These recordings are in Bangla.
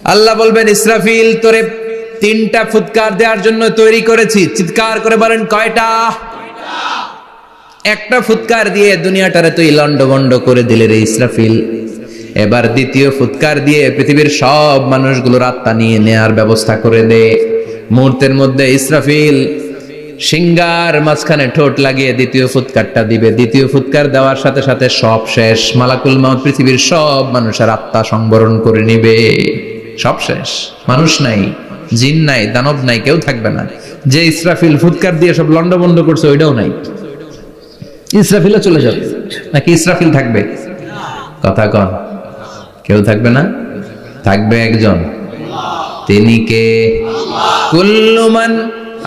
আল্লাহ বলবেন ইসরাফিল তোরে তিনটা ফুৎকার দেওয়ার জন্য তৈরি করেছি। চিৎকার করে বলেন কয়টা? একটা ফুৎকার দিয়ে দুনিয়াটারে তুই লন্ডভন্ড করে দিলে রে ইসরাফিল। এবার দ্বিতীয় ফুৎকার দিয়ে পৃথিবীর সব মানুষগুলোর আত্মা নিয়ে নেয়ার ব্যবস্থা করে দে। মুহূর্তের মধ্যে ইসরাফিল সিংহার মাঝখানে ঠোঁট লাগিয়ে দ্বিতীয় ফুৎকারটা দিবে। দ্বিতীয় ফুৎকার দেওয়ার সাথে সাথে সব শেষ। মালাকুল মাউত পৃথিবীর সব মানুষের আত্মা সংবরণ করে নিবে। সব শেষ, মানুষ নাই, জিন নাই, দানব নাই, কেউ থাকবে না। যে ইসরাফিল ফুৎকার দিয়ে সব লন্ডভন্ড করছে ওইটাও নাই। ইসরাফিলও চলে যাবে নাকি ইসরাফিল থাকবে? কথা কন, কেউ থাকবে না, থাকবে একজন। তিনি কে? কুল্লু মান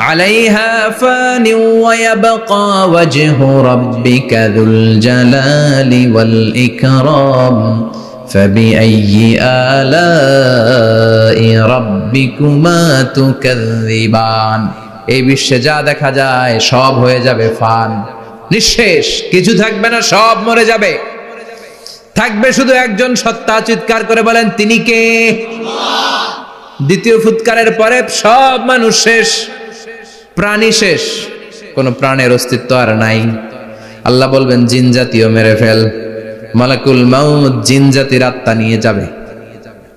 আলাইহা ফানি ওয়া ইয়াবকা ওয়াজহু রাব্বিকা যুল জালালি ওয়াল ইকরাম ফাবিআইয়ি আলাই রাব্বিকুমা তুকাযযিবান। এই বিশ্বে যা দেখা যায় সব হয়ে যাবে ফান, নিঃশেষ, কিছু থাকবে না, সব মরে যাবে। থাকবে শুধু একজন সত্তা। চিৎকার করে বলেন তিনি কে? দ্বিতীয় ফুৎকারের পরে সব মানুষ শেষ, প্রাণী শেষ, কোন প্রাণের অস্তিত্ব আর নাই। আল্লাহ বলবেন জিন জাতীয় মেরে ফেল। মালাকুল মাউত জিন জাতির আত্মা নিয়ে যাবে।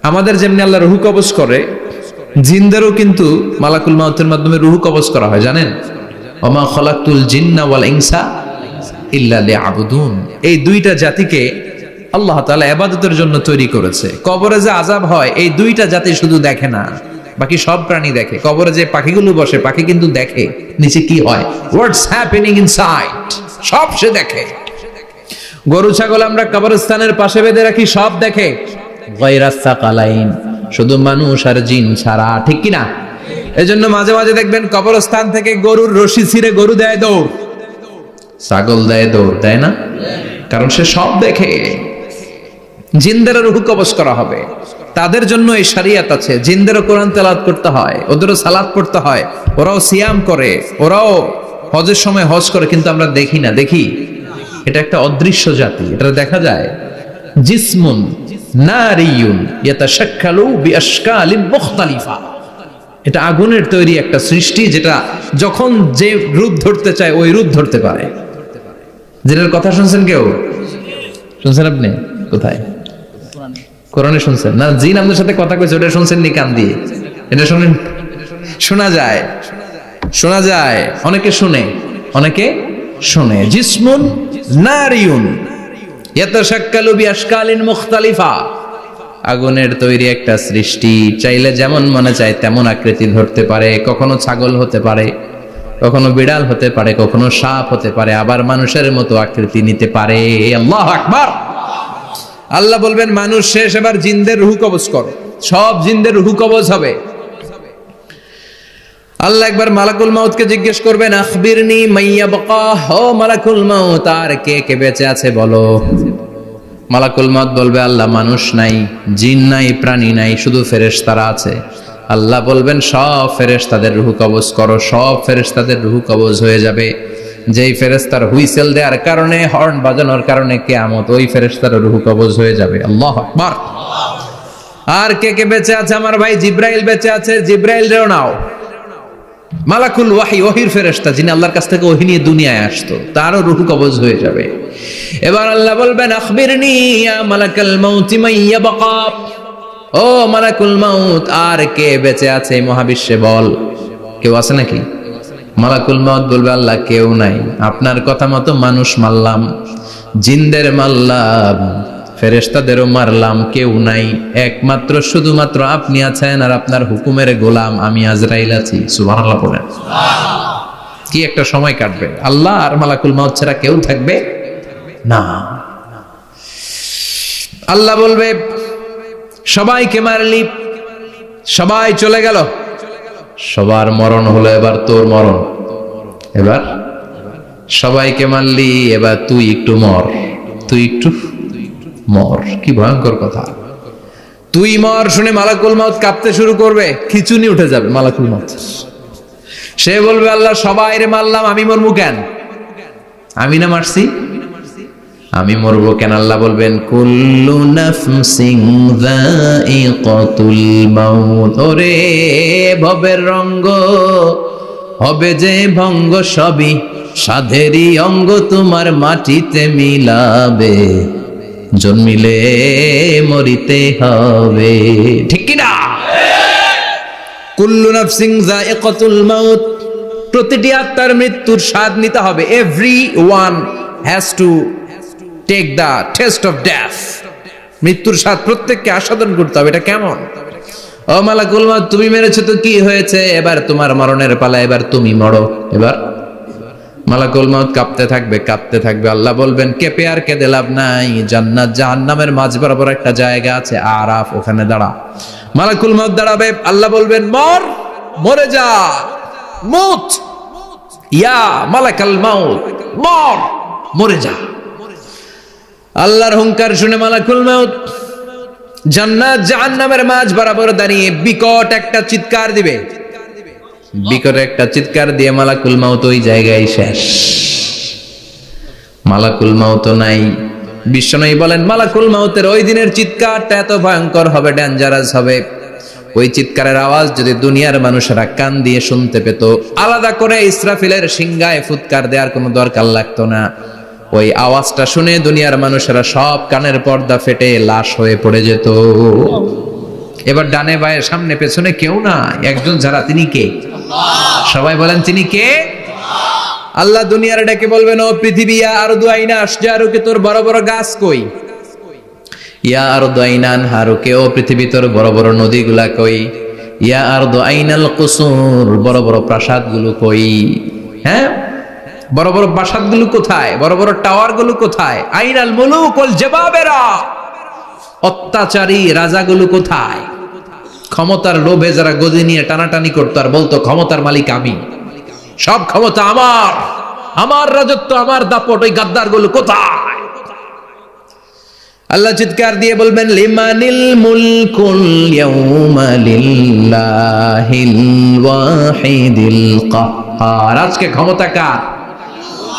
আমাদের যেমনি আল্লাহ রুহ কবজ করে, জিনদেরও কিন্তু মালাকুল মাউতের মাধ্যমে রুহ কবজ করা হয়, জানেন? ওমা খালাকতুল জিন্না ওয়াল ইনসা ইল্লা লিয়াবুদুন। এই দুইটা জাতিকে আল্লাহ তাআলা ইবাদতের জন্য তৈরি করেছে। কবরে যে আযাব হয় এই দুইটা জাতি শুধু দেখে না, বাকি সব প্রাণী দেখে। কবরে যে পাখিগুলো বসে, পাখি কিন্তু দেখে নিচে কি হয়, হোয়াটস হ্যাপেনিং ইনসাইড, সব সে দেখে। গরু ছাগল আমরা কবরস্থানের পাশে বেঁধে রাখি, সব দেখে। গায়রাস সাকালাইন, শুধু মানুষ আর জিন ছাড়া, ঠিক কি না? এজন্য মাঝে মাঝে দেখবেন কবরস্থান থেকে গরুর রশি ছিঁড়ে গরু দেয় দৌড়, ছাগল দেয় দৌড়, দেয় না? কারণ সে সব দেখে। জিনদের রূহ কবজ করা হবে, তাদের জন্য এই শরিয়ত আছে। জিনদেরও কোরআন তেলাওয়াত করতে হয়, ওদেরও সালাত পড়তে হয়, ওরাও সিয়াম করে, ওরাও হজের সময় হজ করে, কিন্তু আমরা দেখি না। দেখি? এটা একটা অদৃশ্য জাতি, এটা দেখা যায়। জিসমুন নারিয়ুন ইয়াতাশাক্কালু বিআশকালিন মুখতালিফা। এটা আগুনের তৈরি একটা সৃষ্টি, যেটা যখন যে রূপ ধরতে চায় ওই রূপ ধরতে পারে। যেটার কথা শুনছেন কেউ? শুনছেন আপনি? কোথায়? কোরআনে শুনছেন না? জিন আমাদের সাথে কথা কইছে, ওটা শুনছেন নি কান দিয়ে? এটা শুনেন, শোনা যায়, শোনা যায়। অনেকে শুনে, অনেকে শুনে। জিসমুন নারিয়ুন ইয়াতাশাক্কালু বিআশকালিন মুখতালিফা। আগুনের তৈরি একটা সৃষ্টি, চাইলে যেমন মনে চায় তেমন আকৃতি ধরতে পারে। কখনো ছাগল হতে পারে, কখনো বিড়াল হতে পারে, কখনো সাপ হতে পারে, আবার মানুষের মতো আকৃতি নিতে পারে। আল্লাহু আকবার। আল্লাহ বলবেন মানুষ শেষ, এবার জিনদের রূহ কবজ করো। সব জিনদের রূহ কবজ হবে। আল্লাহ একবার মালাকুল মাউতকে জিজ্ঞেস করবেন আখবিরনি মাইয়াবকা, ও মালাকুল মাউত আর কে কে বেঁচে আছে বলো। মালাকুল মাউত বলবে আল্লাহ মানুষ নাই, জিন নাই, প্রাণী নাই, শুধু ফেরেশতারা আছে। আল্লাহ বলবেন সব ফেরেশতাদের রূহ কবজ করো। সব ফেরেশতাদের রূহ কবজ হয়ে যাবে। যেই ফেরেশতার হুইসেল দেওয়ার কারণে, হর্ন বাজানোর কারণে কিয়ামত, ওই ফেরেশতার রূহ কবজ হয়ে যাবে। আল্লাহু আকবার। আর কে কে বেঁচে আছে? আমার ভাই জিব্রাইল বেঁচে আছে, জিব্রাইল রেও নাও। মালাকুল ওয়াহি, ওহির ফেরেশতা, যিনি আল্লাহর কাছ থেকে ওহী নিয়ে দুনিয়ায় আসতো, তারও রূহ কবজ হয়ে যাবে। এবার আল্লাহ বলবেন আখবিরনি ইয়া মালাকাল মাউত মাইয়াবকা, ও মালাকুল মাউত আর কে বেঁচে আছে এই মহাবিশ্বে বল। কেউ আছে নাকি? মালাকুল মাউত বলবে আল্লাহ কেউ নাই। আপনার কথা মতো মানুষ মারলাম, জিনদের মারলাম, ফেরেশতাদেরও মারলাম, কেউ নাই। একমাত্র শুধুমাত্র আপনি আছেন, আর আপনার হুকুমের গোলাম আমি আজরাইল আছি। সুবহানাল্লাহ বলেন। কি একটা সময় কাটবে! আল্লাহ আর মালাকুল মাউত ছাড়া কেউ থাকবে না। আল্লাহ বলবে সবাইকে মারলি, সবাই চলে গেল, সবার মরণ হলো, এবার তোর মরণ। এবার সবাইকে মারলি, এবার তুই একটু মর, তুই একটু মর। কি ভয়ঙ্কর কথা! তুই মর শুনে মালাকুল মাউত কাঁপতে শুরু করবে, খিচুনি উঠে যাবে মালাকুল মাউত। সে বলবে আল্লাহ সবাই রে মারলাম, আমি মরমু কেন? আমি না মারছি? আমি মরবো কেন? আল্লাহ বলবেন কুল্লু নাফসিন যায়িকাতুল মাউত। ওরে ভবের রঙ্গ, হবে যে ভঙ্গ সবই সাধেরই অঙ্গ, তোমার মাটিতে মিলাবে, জন্মিলে মরিতে হবে। ঠিক কি না? কুল্লু নাফসিন যায়িকাতুল মাউত, প্রতিটি আত্মার মৃত্যুর স্বাদ নিতে হবে। Everyone has to take the test of death. মৃত্যুর স্বাদ প্রত্যেককে আস্বাদন করতে হবে। এটা কেমন? ও মালাকুল মাউত, তুমি মেরেছো তো কি হয়েছে, এবার তোমার মরণের পালা, এবার তুমি মরো। এবার মালাকুল মাউত কাঁপতে থাকবে, কাঁপতে থাকবে। আল্লাহ বলবেন কেঁপে আর কেঁদে লাভ নাই, জান্নাত জাহান্নামের মাঝ বরাবর একটা জায়গা আছে আরাফ, ওখানে দাঁড়া। মালাকুল মাউত দাঁড়াবে, আল্লাহ বলবেন মর, মরে যা, মুত ইয়া মালাকাল মাউত, মর, মরে যা। আল্লাহর হুঙ্কার শুনে মালাকুল মাউত জান্নাত জাহান্নামের মাঝ বরাবর দাঁড়িয়ে বিকট একটা চিৎকার দিবে। বিকট একটা চিৎকার দিয়ে মালাকুল মাউত ওই জায়গায় শেষ। মালাকুল মাউত নাই। বিশ্বনবী বলেন মালাকুল মাউতের ওই দিনের চিৎকারটা এত ভয়ঙ্কর হবে, ডেঞ্জারাস হবে। ওই চিৎকারের আওয়াজ যদি দুনিয়ার মানুষেরা কান দিয়ে শুনতে পেত, আলাদা করে ইসরাফিলের সিংহায় ফুৎকার দেওয়ার কোনো দরকার লাগতো না। ওই আওয়াজটা শুনে দুনিয়ার মানুষেরা সব কানের পর্দা ফেটে লাশ হয়ে পড়ে যেত। এবার ডানে বায়ে সামনে পেছনে কেউ না, একজন যারা, তিনি কে? সবাই বলেন তিনি কে? আল্লাহ দুনিয়ার ডেকে বলবেন ও পৃথিবী, ইয়া আরদু আইনা আশজারুকে, তোর বড় বড় গাছ কই? ইয়া আরদু আইনা আনহারুকে, ও পৃথিবী তোর বড় বড় নদীগুলা কই? ইয়া আরদু আইনাল কুসুর, বড় বড় প্রাসাদগুলো কই? হ্যাঁ, বড় বড় প্রাসাদগুলো কোথায়? বড় বড় টাওয়ারগুলো কোথায়? আইনাল মুলুক ওয়াল জাবাবেরা, অত্যাচারী রাজাগুলো কোথায়? ক্ষমতার লোভে যারা গদি নিয়ে টানাটানি করতো আর বলতো ক্ষমতার মালিক আমি, সব ক্ষমতা আমার, আমার রাজত্ব, আমার দাপট, ওই গাদ্দারগুলো কোথায়? আল্লাহ চিৎকার দিয়ে বলবেন লিমানিল মুলকুল ইয়াউমা লিল্লাহিল ওয়াহিদিল কাহ্হার। আজকে ক্ষমতা কার?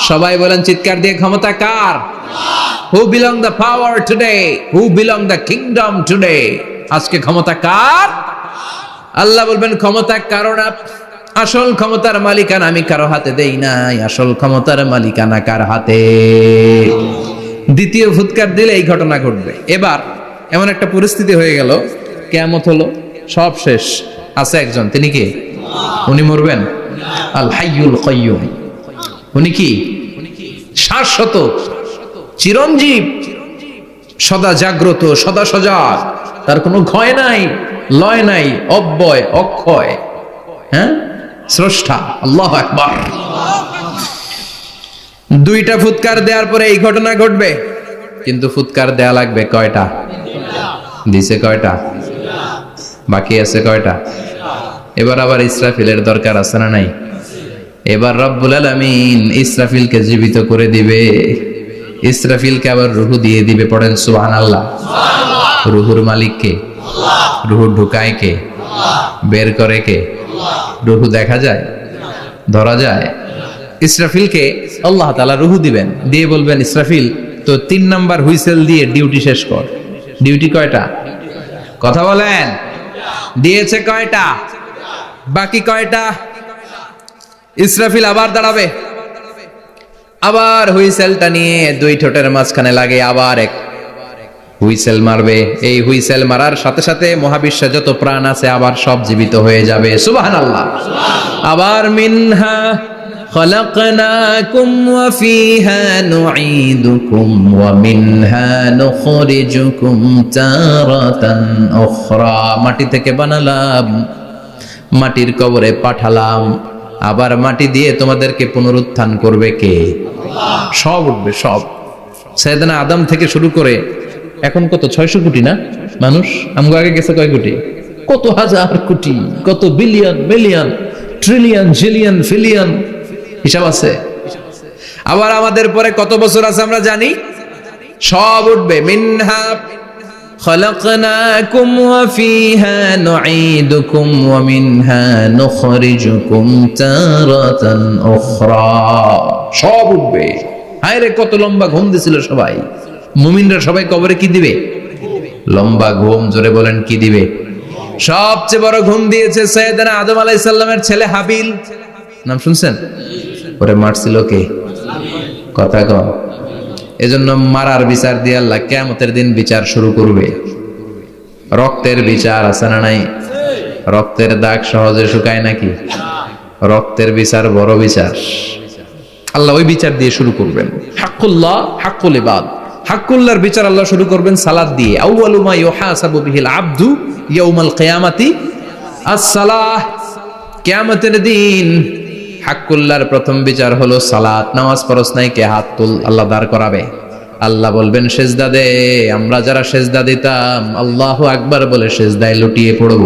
সবাই বলেন চিৎকার দিয়ে, ক্ষমতা কার? Who belong the power today? Who belong the kingdom today? আজকে ক্ষমতা কার? আল্লাহ বলবেন ক্ষমতা কারো না, আসল ক্ষমতার মালিকানা আমি কারো হাতে দেই নাই, আসল ক্ষমতার মালিকানা কার হাতে? দ্বিতীয় ফুৎকার দিলে এই ঘটনা ঘটবে। এবার এমন একটা পরিস্থিতি হয়ে গেল, কিয়ামত হলো, সব শেষ। আছে একজন, তিনি কে? উনি মরবেন? আল হাইয়ুল কাইয়ুম। উনি কি? শাশ্বত, চিরঞ্জীব, সদা জাগ্রত, সদা সজাগ, তার কোনো ক্ষয় নাই, লয় নাই, অব্যয়, অক্ষয়, হ্যাঁ, স্রষ্টা। আল্লাহু আকবার। দুইটা ফুৎকার দেওয়ার পরে এই ঘটনা ঘটবে, কিন্তু ফুৎকার দেয়া লাগবে কয়টা? দিছে কয়টা? বাকি আছে কয়টা? এবার আবার ইসরাফিলের দরকার আছে না নাই? এবার রব্বুল আলামিন ইসরাফিলকে জীবিত করে দিবে। ইসরাফিলকে আবার রুহু দিয়ে দিবে। পড়েন সুবহানাল্লাহ। রুহুর মালিক কে? রুহু ঢুকায় কে? বের করে কে? রুহু দেখা যায়, ধরা যায়? ইসরাফিলকে আল্লাহ তাআলা রুহু দিবেন, দিয়ে বলবেন ইসরাফিল তো 3 নাম্বার হুইসেল দিয়ে ডিউটি শেষ কর। ডিউটি কয়টা? কথা বলেন। দিয়েছে কয়টা? বাকি কয়টা? ইসরাফিল আবার দাঁড়াবে, আবার হুইসেলটা নিয়ে দুই ঠোঁটের মাঝখানে লাগে আবার এক হুইসেল মারবে। এই হুইসেল মারার সাথে সাথে মহাবিশ্বে যত প্রাণ আছে আবার সব জীবিত হয়ে যাবে। সুবহানাল্লাহ। আবার মিনহা খালাকনাকুম ওয়া ফিহা নুঈদুকুম ওয়া মিনহা নুখরিজুকুম তারাতান উখরা। মাটি থেকে বানালাম, মাটির কবরে পাঠালাম, আবার মাটি দিয়ে তোমাদেরকে পুনরুত্থান করবে কে? সব উঠবে, সব। সাইয়েদনা আদম থেকে শুরু করে এখন কত 600 কোটি না মানুষ? আমগো আগে গেছে কয় কোটি? কত হাজার কোটি, কত billion, million, trillion, zillion, pillion, হিসাব আছে। আবার আমাদের পরে কত বছর আছে আমরা জানি? সব উঠবে। মিনহা খালাকনাকুম ওয়া ফিহা নুঈদুকুম ওয়া মিনহা নুখরিজুকুম তারাতান উখরা। সব উঠবে। হায় রে, কত লম্বা ঘুম দিছিল সবাই। মুমিনরা সবাই কবরে কি দিবে? লম্বা ঘুম। জোরে বলেন কি দিবে? সবচেয়ে বড় ঘুম দিয়েছে সাইয়েদনা আদম আলাইহিস সালামের ছেলে হাবিল। নাম শুনছেন? ওরে মারছিল কে? কথা কম। এজন্য মারার বিচার দিয়ে আল্লাহ কিয়ামতের দিন বিচার শুরু করবে। রক্তের বিচার আছে না নাই? রক্তের দাগ সহজে শুকায় নাকি? রক্তের বিচার বড় বিচার। আল্লাহ ওই বিচার দিয়ে শুরু করবেন। হাক্কুল্লাহ, হাক্কুল ইবাদ। হাক্কুল্লাহর বিচার আল্লাহ শুরু করবেন সালাত দিয়ে। আউয়ালু মা ইউহাসাবু বিহিল আবদু ইয়াউমাল কিয়ামাতি আস-সালাহ। কিয়ামতের দিন হাক্কুল্লাহর প্রথম বিচার হলো সালাত। নামাজ পড়ছ নাই, কে হাত তুল, আল্লাহ দাঁড় করাবে। আল্লাহ বলবেন সেজদা দে। আমরা যারা সেজদা দিতাম আল্লাহু আকবার বলে সেজদায় লুটিয়ে পড়ব।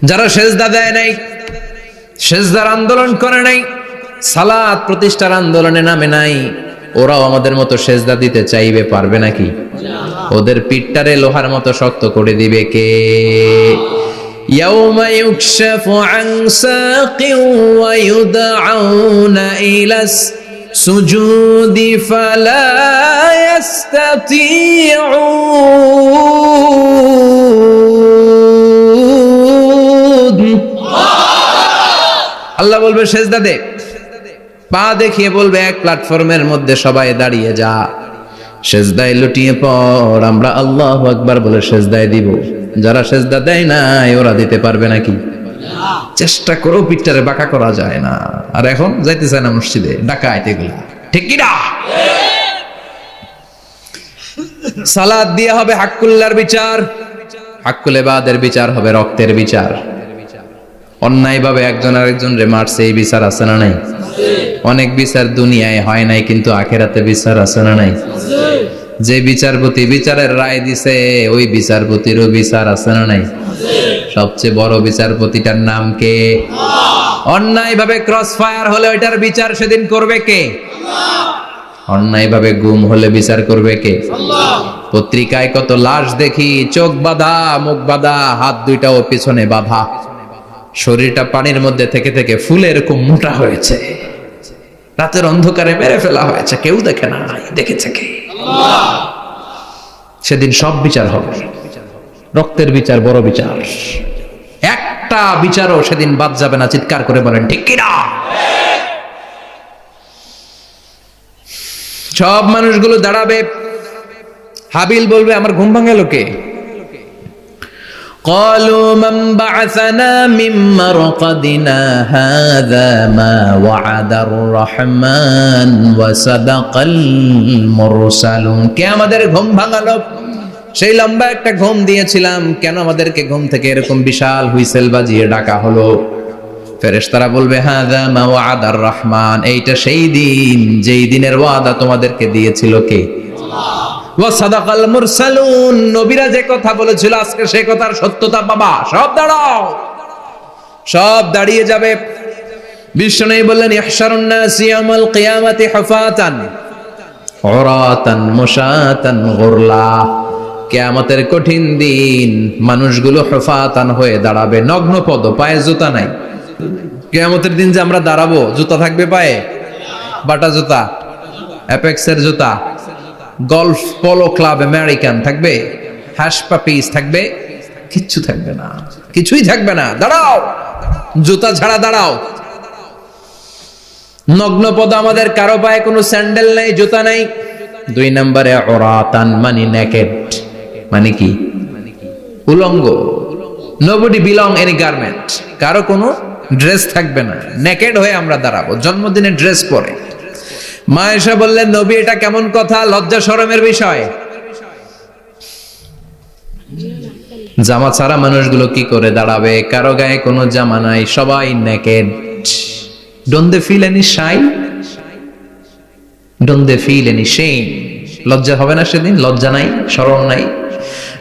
যারা সেজদা দেয় নাই, সেজদার আন্দোলন করে নাই, সালাত প্রতিষ্ঠার আন্দোলনে নামে নাই, ওরাও আমাদের মতো সেজদা দিতে চাইবে, পারবে নাকি? ওদের পিঠটারে লোহার মতো শক্ত করে দিবে কে? ইয়াউমা ইউকশাফু আন সাকিন ওয়া ইউদআউনা ইলাস সুজুদি ফালা ইস্তাতিউন। আল্লাহ বলবে সেজদা দে। পা দেখিয়ে বলবে এক প্ল্যাটফর্মের মধ্যে সবাই দাঁড়িয়ে যা, সেজদায় লুটিয়ে পড়। আমরা আল্লাহু আকবার বলে সেজদায় দিব। যারা সেজদা দেয় নাই ওরা দিতে পারবে নাকি? চেষ্টা করেও পিঠটারে বাঁকা করা যায় না। আর এখন যাইতে চায় না মসজিদে, ডাকাত এগুলা, ঠিক কি না? সালাত দিয়ে হবে হাক্কুল্লাহর বিচার, হাক্কুল ইবাদের বিচার হবে রক্তের বিচার। অন্যায় ভাবে একজন আরেকজন রে মারছে, এই বিচার আছে না নাই? অনেক বিচার দুনিয়ায় হয় নাই, কিন্তু আখিরাতে বিচার আছে না নাই? যে বিচারপতি বিচারের রায় দিছে ওই বিচারপতিরও বিচার আছে না নাই? সবচেয়ে বড় বিচারপতিটার নাম কে? অন্যায় ভাবে ক্রস ফায়ার হলে ওইটার বিচার সেদিন করবে কে? অন্যায় ভাবে গুম হলে বিচার করবে কে? পত্রিকায় কত লাশ দেখি, চোখ বাঁধা, মুখ বাঁধা, হাত দুইটাও পিছনে বাঁধা, শরীরটা পানির মধ্যে থেকে থেকে ফুলে এরকম মোটা হয়েছে, রাতের অন্ধকারে মেরে ফেলা হয়েছে, কেউ দেখে না, দেখেছে কে? সেদিন সব বিচার হবে। রক্তের বিচার বড় বিচার। একটা বিচারও সেদিন বাদ যাবে না। চিৎকার করে বলেন ঠিক কিনা? সব মানুষগুলো দাঁড়াবে। হাবিল বলবে আমার ঘুম ভাঙালো কে? قالوا من بعثنا من مرقدنا هذا ما وعد الرحمن وصدق المرسلون। কে আমাদের ঘুম ভাঙালো? সেই লম্বা একটা ঘুম দিয়েছিলাম, কেন আমাদেরকে ঘুম থেকে এরকম বিশাল হুইসেল বাজিয়ে ডাকা হলো? ফেরেশতারা বলবে হাযা মা ওয়াদার রহমান, এইটা সেই দিন যেই দিনের ওয়াদা তোমাদেরকে দিয়েছিল কে? ওয়া সাদাকাল মুরসালুন, নবীরা যে কথা বলেছিল আজকে সেই কথার সত্যতা পাবা। সব দাঁড়াও, সব দাঁড়িয়ে যাবে। বিশ্বনবী বললেন ইহশারুন নাস ইয়াউমাল কিয়ামাতি হুফাতান উরাতান মুশাতান গুরলা। কিয়ামতের কঠিন দিন মানুষগুলো হুফাতান হয়ে দাঁড়াবে, নগ্ন পদ, পায়ে জুতা নাই। কিয়ামতের দিন যে আমরা দাঁড়াবো, জুতা থাকবে পায়ে? বাটা জুতা, অ্যাপেক্সের জুতা, গলফ পোলো ক্লাব আমেরিকান থাকবে, হ্যাশ পাপিস থাকবে? কিচ্ছু থাকবে না, কিছুই থাকবে না। দাঁড়াও, জুতা ছাড়া দাঁড়াও। নগ্ন পদ, আমাদের কারো পায়ে কোনো স্যান্ডেল নাই, জুতা নাই। 2 নম্বরে উরাতান মানে নেকেড, মানে কি? উলঙ্গ। নোবডি বিলং এনি গার্মেন্ট, কারো কোনো ড্রেস থাকবে না, নেকেড হয়ে আমরা দাঁড়াবো, জন্মদিনের ড্রেস পরে। মা এসে বললেন নবী এটা কেমন কথা, লজ্জা শরমের বিষয়। জামা ছাড়া মানুষগুলো কি করে দাঁড়াবে? কারো গায়ে কোনো জামা নাই, সবাই naked. Don't they feel any shy? Don't they feel any shame? লজ্জা হবে না সেদিন? লজ্জা নাই, শরম নাই?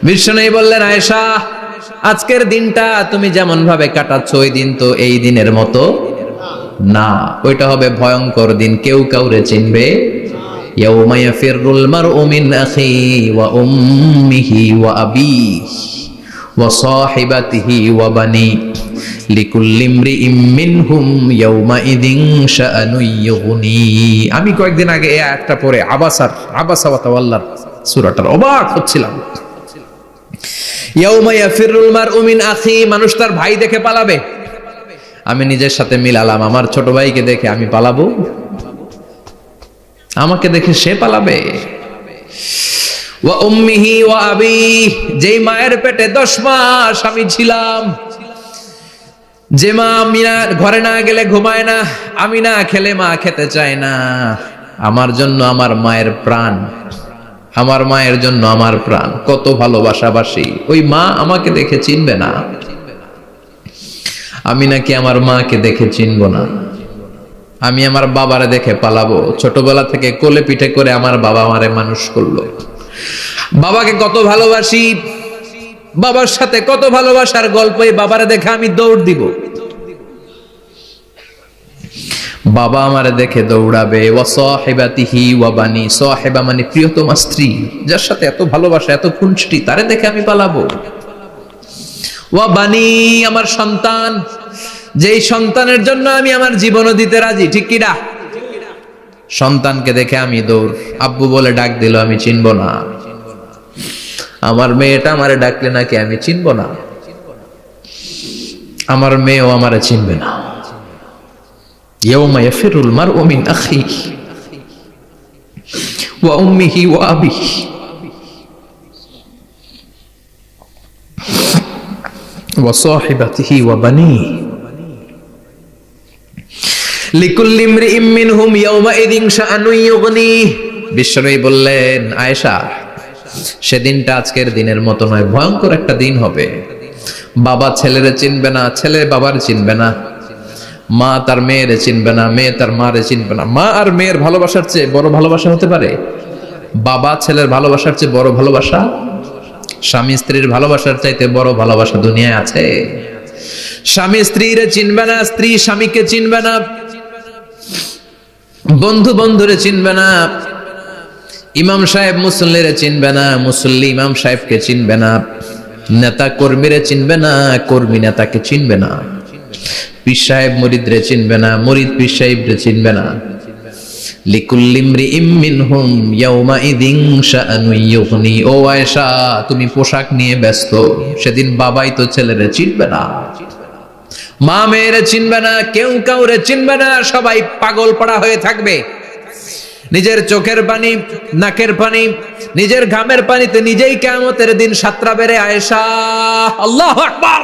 বিশ্বনবী বললেন আয়েশা আজকের দিনটা তুমি যেমন ভাবে কাটাচ্ছ ওই দিন তো এই দিনের মতো না, ওইটা হবে ভয়ঙ্কর দিন, কেউ কাউরে চিনবে। ইয়াউমা ইয়াফিরুল মারউ মিন আখিহি ওয়া উম্মিহি ওয়া আবিহি ওয়া সাহিবাতিহি ওয়া বানি। লিকুল্লি ইমরিইম মিনহুম ইয়াউমাইযিন শাআনুন ইউগনি। আমি কয়েকদিন আগে এই আয়াতটা পড়ে আবাসা ওয়া তাওয়াল্লার সূরাটার অবাক হচ্ছিলাম। ইয়াউমা ইয়াফিরুল মারউ মিন আখি, মানুষ তার ভাই দেখে পালাবে। আমি নিজের সাথে মিলালাম, আমার ছোট ভাইকে দেখে আমি পালাবো? আমাকে দেখে সে পালাবে? ওয়া উম্মিহি ওয়া আবি, যেই মায়ের পেটে 10 মাস আমি ছিলাম, যে মা আমি না ঘরে না গেলে ঘুমায় না, আমি না খেলে মা খেতে চায় না, আমার জন্য আমার মায়ের প্রাণ, আমার মায়ের জন্য আমার প্রাণ, কত ভালোবাসাবাসী। ওই মা আমাকে দেখে চিনবে না, আমি নাকি আমার মাকে দেখে চিনব না। আমি আমার বাবারে দেখে পালাবো। ছোটবেলা থেকে কোলে পিঠে করে আমার বাবা আমারে মানুষ করলো, বাবাকে কত ভালোবাসি, বাবার সাথে কত ভালোবাসার গল্প, এই বাবারে দেখে আমি দৌড় দিব, বাবা আমারে দেখে দৌড়াবে। ওয়া সাহিবাতিহি ওয়া বানি, সাহিবা মানে প্রিয়তমা স্ত্রী, যার সাথে এত ভালোবাসা এত খুনসুটি, তারে দেখে আমি পালাবো। ওয়া বানি, আমার সন্তান, যেই সন্তানের জন্য আমি আমার জীবনও দিতে রাজি, ঠিক কি না? সন্তানকে দেখে আমি দৌড়। আব্বু বলে ডাক দিল, আমি চিনব না। আমার মেয়েটা আমারে ডাকলে নাকি আমি চিনব না, আমার মেয়েও আমারে চিনবে না। ইয়াউমা ইয়াফিরুল মারউ মিন আখিহি ওয়া উম্মিহি ওয়া আবিহি ওয়া সাহিবাতিহি ওয়া বানিহি লিকুল্লি ইমরিইম মিনহুম ইয়াউমাইযিন শাআনুন ইউগনি। বিশ্বনবী বললেন, আয়েশা, সেদিনটা আজকের দিনের মতো নয়, ভয়ঙ্কর একটা দিন হবে। বাবা ছেলেরে চিনবে না, ছেলে বাবার চিনবে না, মা তার মেয়েরে চিনবে না, মেয়ে তার মারে চিনবে না। মা আর মেয়ের ভালোবাসার চেয়ে বড় ভালোবাসা হতে পারে? বাবা ছেলের ভালোবাসার চেয়ে বড় ভালোবাসা? স্বামী স্ত্রীর ভালোবাসার চাইতে বড় ভালোবাসা দুনিয়ায় আছে? স্বামী স্ত্রীরে চিনবে না, স্ত্রী স্বামীকে চিনবে না, বন্ধু বন্ধুরে চিনবে না, ইমাম সাহেব মুসল্লিরে চিনবে না, মুসল্লি ইমাম সাহেবকে চিনবে না, নেতা কর্মীরে চিনবে না, কর্মী নেতাকে চিনবে না, পীর সাহেব মুরিদরে চিনবে না, মুরিদ পীর সাহেবরে চিনবে না। লিকুল্লি ইমরিইম মিনহুম ইয়াউমাইযিন শাআনুন ইউগনি। ও আয়েশা, তুমি পোশাক নিয়ে ব্যস্ত, সেদিন বাবাই তো ছেলেরে চিনবে না, মা মেয়েরে চিনবে না, কেউ কাউরে চিনবে না, সবাই পাগল পড়া হয়ে থাকবে। নিজের চোখের পানি, নাকের পানি, নিজের ঘামের পানিতে নিজেই কিয়ামতের দিন সাতরা বেড়ে। আয়েশা, আল্লাহু আকবার।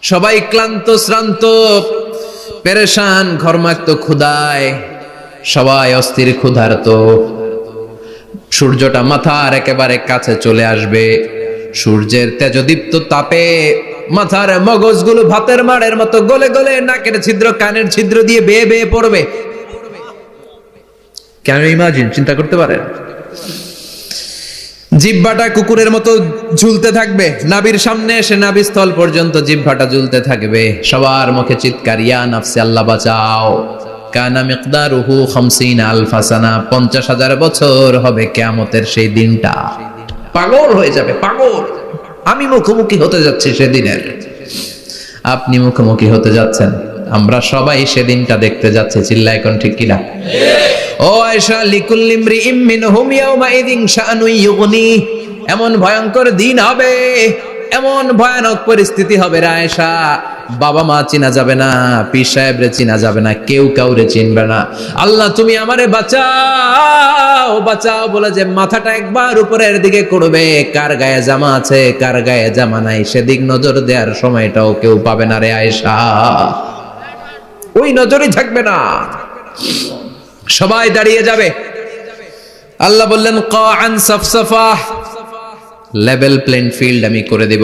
সবাই ক্লান্ত শ্রান্ত পেরেশান, ঘর্মাক্ত ক্ষুধায়, সবাই অস্থির ক্ষুধার্ত। সূর্যটা মাথার একেবারে কাছে চলে আসবে, সূর্যের তেজদীপ্ত তাপে মাথার মগজগুলো ভাতের মাড়ের মতো গলে গলে নাকের ছিদ্র কানের ছিদ্র দিয়ে বেয়ে বেয়ে পড়বে। কেন ইমাজিন, চিন্তা করতে পারেন? জিহ্বাটা কুকুরের মতো ঝুলতে থাকবে, নাভির সামনে এসে নাভিস্থল পর্যন্ত জিহ্বাটা ঝুলতে থাকবে। সবার মুখে চিৎকার, ইয়া নাফসি, আল্লাহ বাঁচাও। কানা মিকদারুহু 50 আলফা সানা, 50,000 বছর হবে কিয়ামতের সেই দিনটা। পাগল হয়ে যাবে, পাগল। আমি মুখোমুখি হতে যাচ্ছি সেদিনের, আপনি মুখোমুখি হতে যাচ্ছেন, আমরা সবাই সেদিনটা দেখতে যাচ্ছি। চিল্লায় কোন ঠিক কিনা? ও আয়েশা, লিকুল্লি ইমরিইম মিনহুম ইয়াউমাইযিন শাআনুন ইউগনি। এমন ভয়ঙ্কর দিন হবে, এমন ভয়ানক পরিস্থিতি হবে রে আয়েশা, বাবা মা চিনা যাবে না, পীর সাহেবরে চিনা যাবে না, কেউ কাউরে চিনবে না। আল্লাহ তুমি আমারে বাঁচাও, বাঁচাও বলে যে মাথাটা একবার উপরের দিকে করবে, কার গায়ে জামা আছে কার গায়ে জামা নাই সেদিক নজর দেওয়ার সময়টাও কেউ পাবে না রে আয়েশা, ওই নজরই থাকবে না, সবাই দাঁড়িয়ে যাবে। আল্লাহ বললেন, কাআন সাফসাফা, লেভেল প্লেন ফিল্ড আমি করে দেব।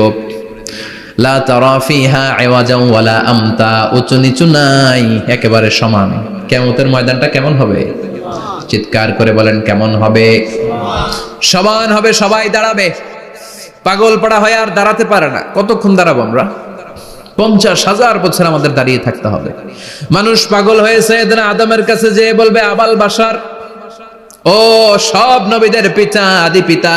লা তারা ফিহা আওয়াজান ওয়ালা আমতা, উঁচু নিচু নাই, একেবারে সমান। কিয়ামতের ময়দানটা কেমন হবে? চিৎকার করে বলেন, কেমন হবে? সমান হবে, সবাই দাঁড়াবে। পাগল পাড়া হয়ে আর দাঁড়াতে পারে না। কতক্ষণ দাঁড়াবো আমরা? 50,000 বছর আমাদের দাঁড়িয়ে থাকতে হবে। মানুষ পাগল হয়েছে, আদমের কাছে যে বলবে, আবাল বাশার, ও সব নবীদের পিতা, আদি পিতা,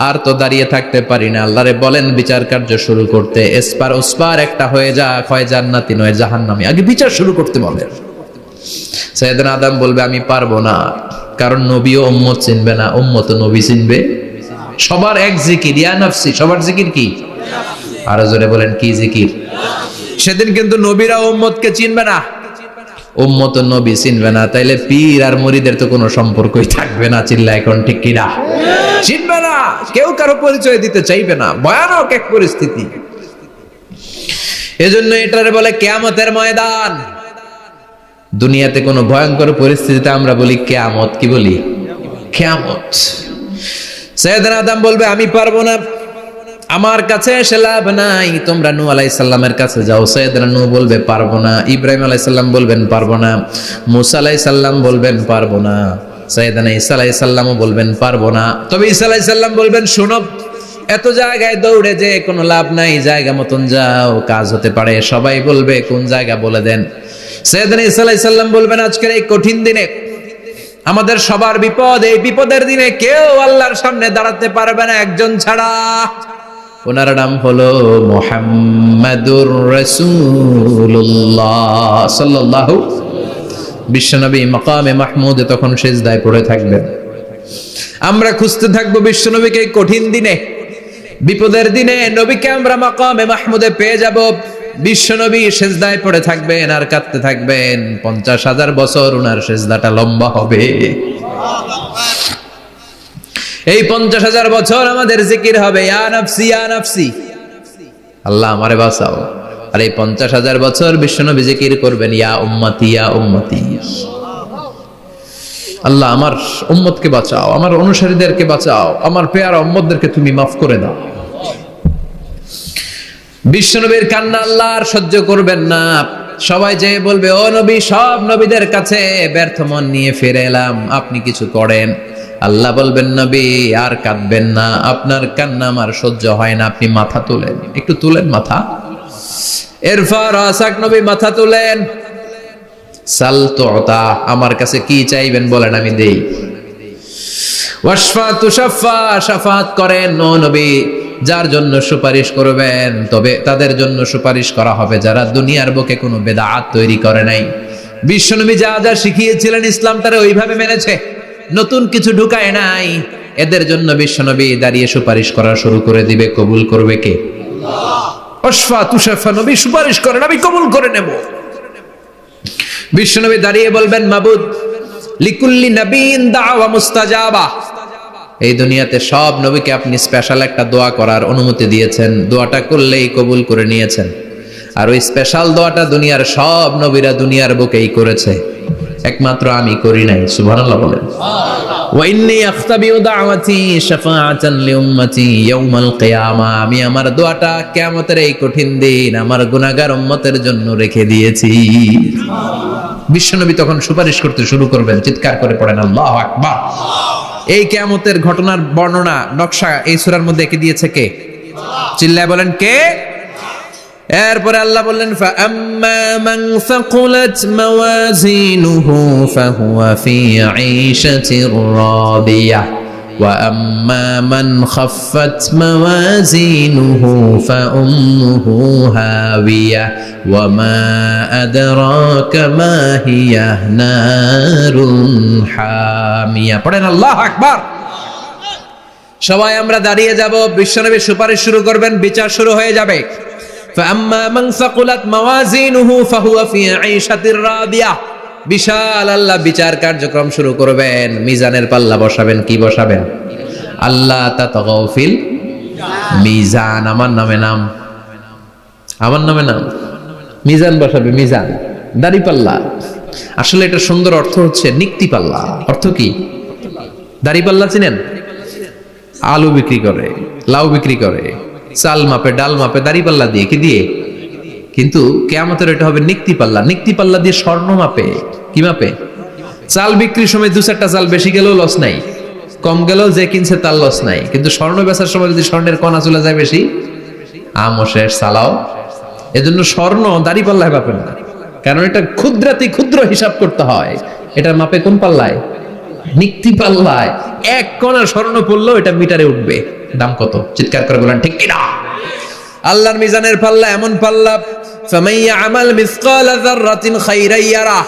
আর তো দাঁড়িয়ে থাকতে পারি না, আল্লাহরে বলেন বিচার কার্য শুরু করতে। এসপার ওসপার একটা হয়ে যাক, হয় জান্নাতি নয় জাহান্নামী, আগে বিচার শুরু করতে বলেন। সাইয়েদনা আদম বলবে আমি পারবো না, কারণ নবীও উম্মত চিনবে না, উম্মত নবী চিনবে। সবার এক জিকির, ইয়া নাফসি, সবার জিকির কি? আরো জোরে বলেন কি জিকির? সেদিন কিন্তু নবীরা উম্মতকে চিনবে না, উম্মত নবী চিনবে না, তাইলে পীর আর মুরিদের তো কোনো সম্পর্কই থাকবে না। চিল্লা এখন ঠিক কিনা? চিনবে না, কেউ কারো পরিচয় দিতে চাইবে না, ভয়ানক এক পরিস্থিতি। এজন্য এটারে বলে কিয়ামতের ময়দান। দুনিয়াতে কোনো ভয়ঙ্কর পরিস্থিতিতে আমরা বলি কিয়ামত, কি বলি? কিয়ামত। সাইয়েদনা আদম বলবে আমি পারবো না, আমার কাছে এসে লাভ নাই, তোমরা নূহ আলাইহিস সালামের কাছে যাও। সাইয়েদনা নূহ বলবে পারবো না, ইব্রাহিম আলাইহিস সালাম বলবেন পারবো না, মূসা আলাইহিস সালাম বলবেন পারবো না, সাইয়েদনা ঈসা আলাইহিস সালামও বলবেন পারবো না। তবে ঈসা আলাইহিস সালাম বলবেন শোনো, এত জায়গায় দৌড়ে যে কোনো লাভ নাই, জায়গা মতন যাও, কাজ হতে পারে। সবাই বলবে কোন জায়গা বলে দেন। সাইয়েদনা ঈসা আলাইহিস সালাম বলবেন আজকের এই কঠিন দিনে আমাদের সবার বিপদ, এই বিপদের দিনে কেউ আল্লাহর সামনে দাঁড়াতে পারবে না একজন ছাড়া, ওনার নাম হলো মুহাম্মাদুর রাসূলুল্লাহ সাল্লাল্লাহু। বিশ্বনবী মাকামে মাহমুদে তখন সিজদায় পড়ে থাকবেন। আমরা খুঁজতে থাকবো বিশ্বনবীকে এই কঠিন দিনে, বিপদের দিনে নবীকে আমরা মাকামে মাহমুদে পেয়ে যাব। বিশ্বনবী সিজদায় পড়ে থাকবেন আর কাঁদতে থাকবেন, 50,000 বছর ওনার সিজদাটা লম্বা হবে। এই 50,000 বছর আমাদের জিকির হবে ইয়া নাফসি ইয়া নাফসি, আল্লাহ আমারে বাঁচাও। আর এই 50,000 বছর বিশ্বনবী জিকির করবেন ইয়া উম্মতি ইয়া উম্মতি, আল্লাহ আমার উম্মতকে বাঁচাও, আমার অনুসারীদেরকে বাঁচাও, আমার পেয়ারা উম্মতদেরকে তুমি মাফ করে দাও। বিশ্বনবীর কান্না আল্লাহ আর সহ্য করবেন না। সবাই যে বলবে ও নবী, সব নবীদের কাছে ব্যর্থ মন নিয়ে ফিরে এলাম, আপনি কিছু করেন। আল্লাহ বলবেন নবী আর কাঁদবেন না, আপনার কান্না আমার সহ্য হয় না, আপনি মাথা তুলেন, একটু তুলেন মাথা। এরপর আসাক নবী মাথা তুলেন, সাল তুতা, আমার কাছে কি চাইবেন বলেন আমি দেই। ওয়াশফা তুশাফা, শাফাত করেন ও নবী, যার জন্য সুপারিশ করবেন তবে তাদের জন্য সুপারিশ করা হবে যারা দুনিয়ার বুকে কোনো বেদাত তৈরি করে নাই। বিশ্বনবী যা যা শিখিয়েছিলেন ইসলামটারে ওইভাবে মেনেছে, নতুন কিছু ঢুকায় নাই। এদের জন্য বিশ্বনবী দাঁড়িয়ে সুপারিশ করা শুরু করে দিবে। কবুল করবে কে? আল্লাহ। ওয়াশফা তুশাফা, নবী সুপারিশ করেন, আমি কবুল করে নেব। বিশ্বনবী দাঁড়িয়ে বলবেন মাবুদ, লিকুল্লি নবীন দাওয়া মুস্তাজাবা, এই দুনিয়াতে সব নবীকে আপনি স্পেশাল একটা দোয়া করার অনুমতি দিয়েছেন, দোয়াটা করলেই কবুল করে নিয়েছেন। আর ওই স্পেশাল দোয়াটা দুনিয়ার সব নবীরা দুনিয়ার বুকেই করেছে, একমাত্র আমি করি নাই। সুবহানাল্লাহ বলেন। ওয়া ইন্নী আখতাবিউ দাওয়াতি শাফাআতান লিউম্মতি ইয়াউমাল কিয়ামা, আমি আমার দোয়াটা কিয়ামতের এই কঠিন দিন আমার গুনাহগার উম্মতের জন্য রেখে দিয়েছি। বিশ্বনবী তখন সুপারিশ করতে শুরু করবেন, চিৎকার করে পড়েন আল্লাহু আকবার। এই কিয়ামতের ঘটনার বর্ণনা নকশা এই সূরার মধ্যে এঁকে দিয়েছে কে? চিল্লায় বলেন কে? এরপরে আল্লাহ বললেন ফাআম্মা মান সাকুলাত মাওয়াজিনুহু ফাহুয়া ফি ঈশাতির রাদিয়াহ ওয়া আম্মা মান খাফফাত মাওয়াজিনুহু ফাউম্মুহু হাওিয়াহ ওয়া মা আদরাকা মা হিয়া নারুন হামিয়া। পড়েন আল্লাহু আকবার। সবাই আমরা দাঁড়িয়ে যাব, বিশ্বনবী সুপারিশ শুরু করবেন, বিচার শুরু হয়ে যাবে। فأما من ثقلت موازينه فهو في عيشة راضية, বিশাল আল্লাহ বিচার কার্যক্রম শুরু করবেন, মিজানের পাল্লা বসাবেন। কি বসাবেন? আল্লাহ তাতাগাউ ফিল মিজান, আমার নামে নাম, আমার নামে নাম, মিজান বসাবে, মিজান দাড়ি পাল্লা। আসলে এটা সুন্দর অর্থ হচ্ছে নিক্তি পাল্লা। অর্থ কি? দাড়ি পাল্লা চিনেন? আলু বিক্রি করে, লাউ বিক্রি করে, চাল মাপে, ডাল মাপে, দাড়ি পাল্লা দিয়ে। কি দিয়ে? কিন্তু কিয়ামতের এটা হবে নিক্তি পাল্লা। নিক্তি পাল্লা দিয়ে স্বর্ণ মাপে। কি মাপে? চাল বিক্রির সময় 2-4টা চাল বেশি গেলেও লস নাই, কম গেলেও যে কিনছে তার লস নাই। কিন্তু স্বর্ণ বেচার সময় যদি স্বর্ণের কণা চলে যায় বেশি, আমও শেষ, সালাও। এজন্য স্বর্ণ দাড়ি পাল্লায় মাপে না, কারণ এটা ক্ষুদ্রাতি ক্ষুদ্র হিসাব করতে হয়। এটা মাপে কোন পাল্লায়? নিক্তি পাল্লায়। 1 কণা স্বর্ণ পড়লেও এটা মিটারে উঠবে। দাম কত? চিৎকার করে বলেন ঠিক কিনা? আল্লাহর মিজানের পাল্লা এমন পাল্লা, ফামান ইয়ামাল মিসকালা যাররাতিন খাইরান ইয়ারাহ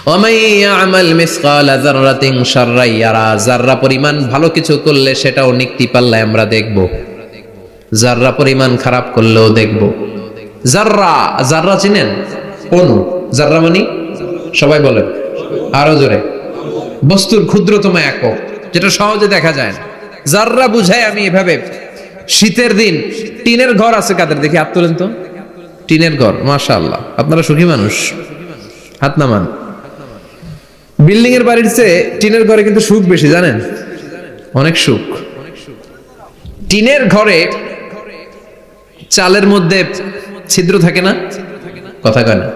ওয়া মান ইয়ামাল মিসকালা যাররাতিন শাররান ইয়ারাহ। যাররা পরিমাণ ভালো কিছু করলে সেটাও নিকটি পাল্লায় আমরা দেখব, যাররা পরিমাণ খারাপ করলেও দেখব। যাররা, যাররা চিনেন? অনু, যাররা মানে সবাই বলেন আরো জোরে, বস্তুর ক্ষুদ্রতম একক, যেটা সহজে দেখা যায় না। যাররা বুঝায় আমি এভাবে, শীতের দিন টিনের ঘর আছে কাদের? দেখি হাত তোলেন তো। টিনের ঘর, মাশাআল্লাহ, আপনারা সুখী মানুষ, হাত নামান। বিল্ডিং এর বাড়ির চেয়ে টিনের ঘরে কিন্তু সুখ বেশি, জানেন? অনেক সুখ। টিনের ঘরে চালের মধ্যে ছিদ্র থাকে না? কথা কয় না?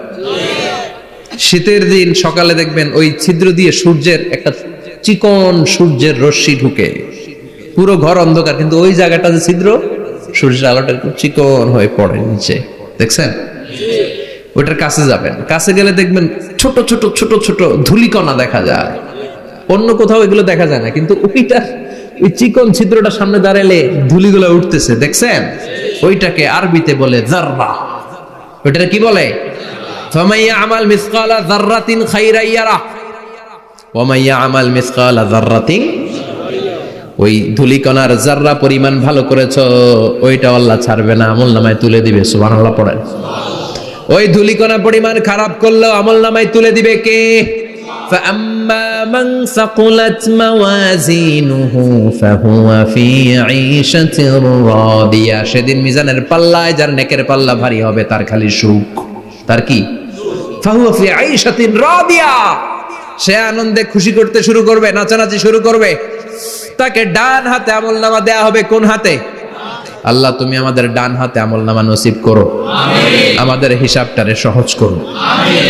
শীতের দিন সকালে দেখবেন ওই ছিদ্র দিয়ে সূর্যের একটা চিকন সূর্যের রশ্মি ঢুকে, পুরো ঘর অন্ধকার, কিন্তু ওই জায়গাটা যে ছিদ্র, সূর্যের আলোটা একটু চিকন হয়ে পড়ে নিচে, দেখছেন? ওইটার কাছে যাবেন, কাছে গেলে দেখবেন ছোট ছোট ছোট ছোট ধূলিকণা দেখা যায়। অন্য কোথাও এগুলো দেখা যায় না, কিন্তু ওইটা, ওই চিকন ছিদ্রটা সামনে দাঁড়ালে ধূলিগুলো উঠতেছে, দেখছেন? ওইটাকে আরবিতে বলে যাররা। ওইটাকে কি বলে? ফামান ইয়ামাল মিসকালা যাররাতিন খাইরান ইয়ারাহ ওয়া মান ইয়ামাল মিসকালা যাররাতিন, ওই ধূলিকণার যাররা পরিমাণ ভালো করেছো ওইটা আল্লাহ ছাড়বে না, আমলনামায় তুলে দিবে। সুবহানাল্লাহ পড়েন। ওই ধূলিকণা পরিমাণ খারাপ করলেও আমলনামায় তুলে দিবে কে? فأما من ثقلت موازينه فهو في عيشة راضية। সেদিন মিজানের পাল্লায় যার নেকের পাল্লা ভারী হবে তার খালি সুখ। তার কি? فهو في عيشة راضية। সে আনন্দে খুশি করতে শুরু করবে, নাচানাচি শুরু করবে। তাকে ডান হাতে আমলনামা দেয়া হবে। কোন হাতে? আল্লাহ তুমি আমাদের ডান হাতে আমলনামা নসিব করো, আমাদের হিসাবটারে সহজ করো,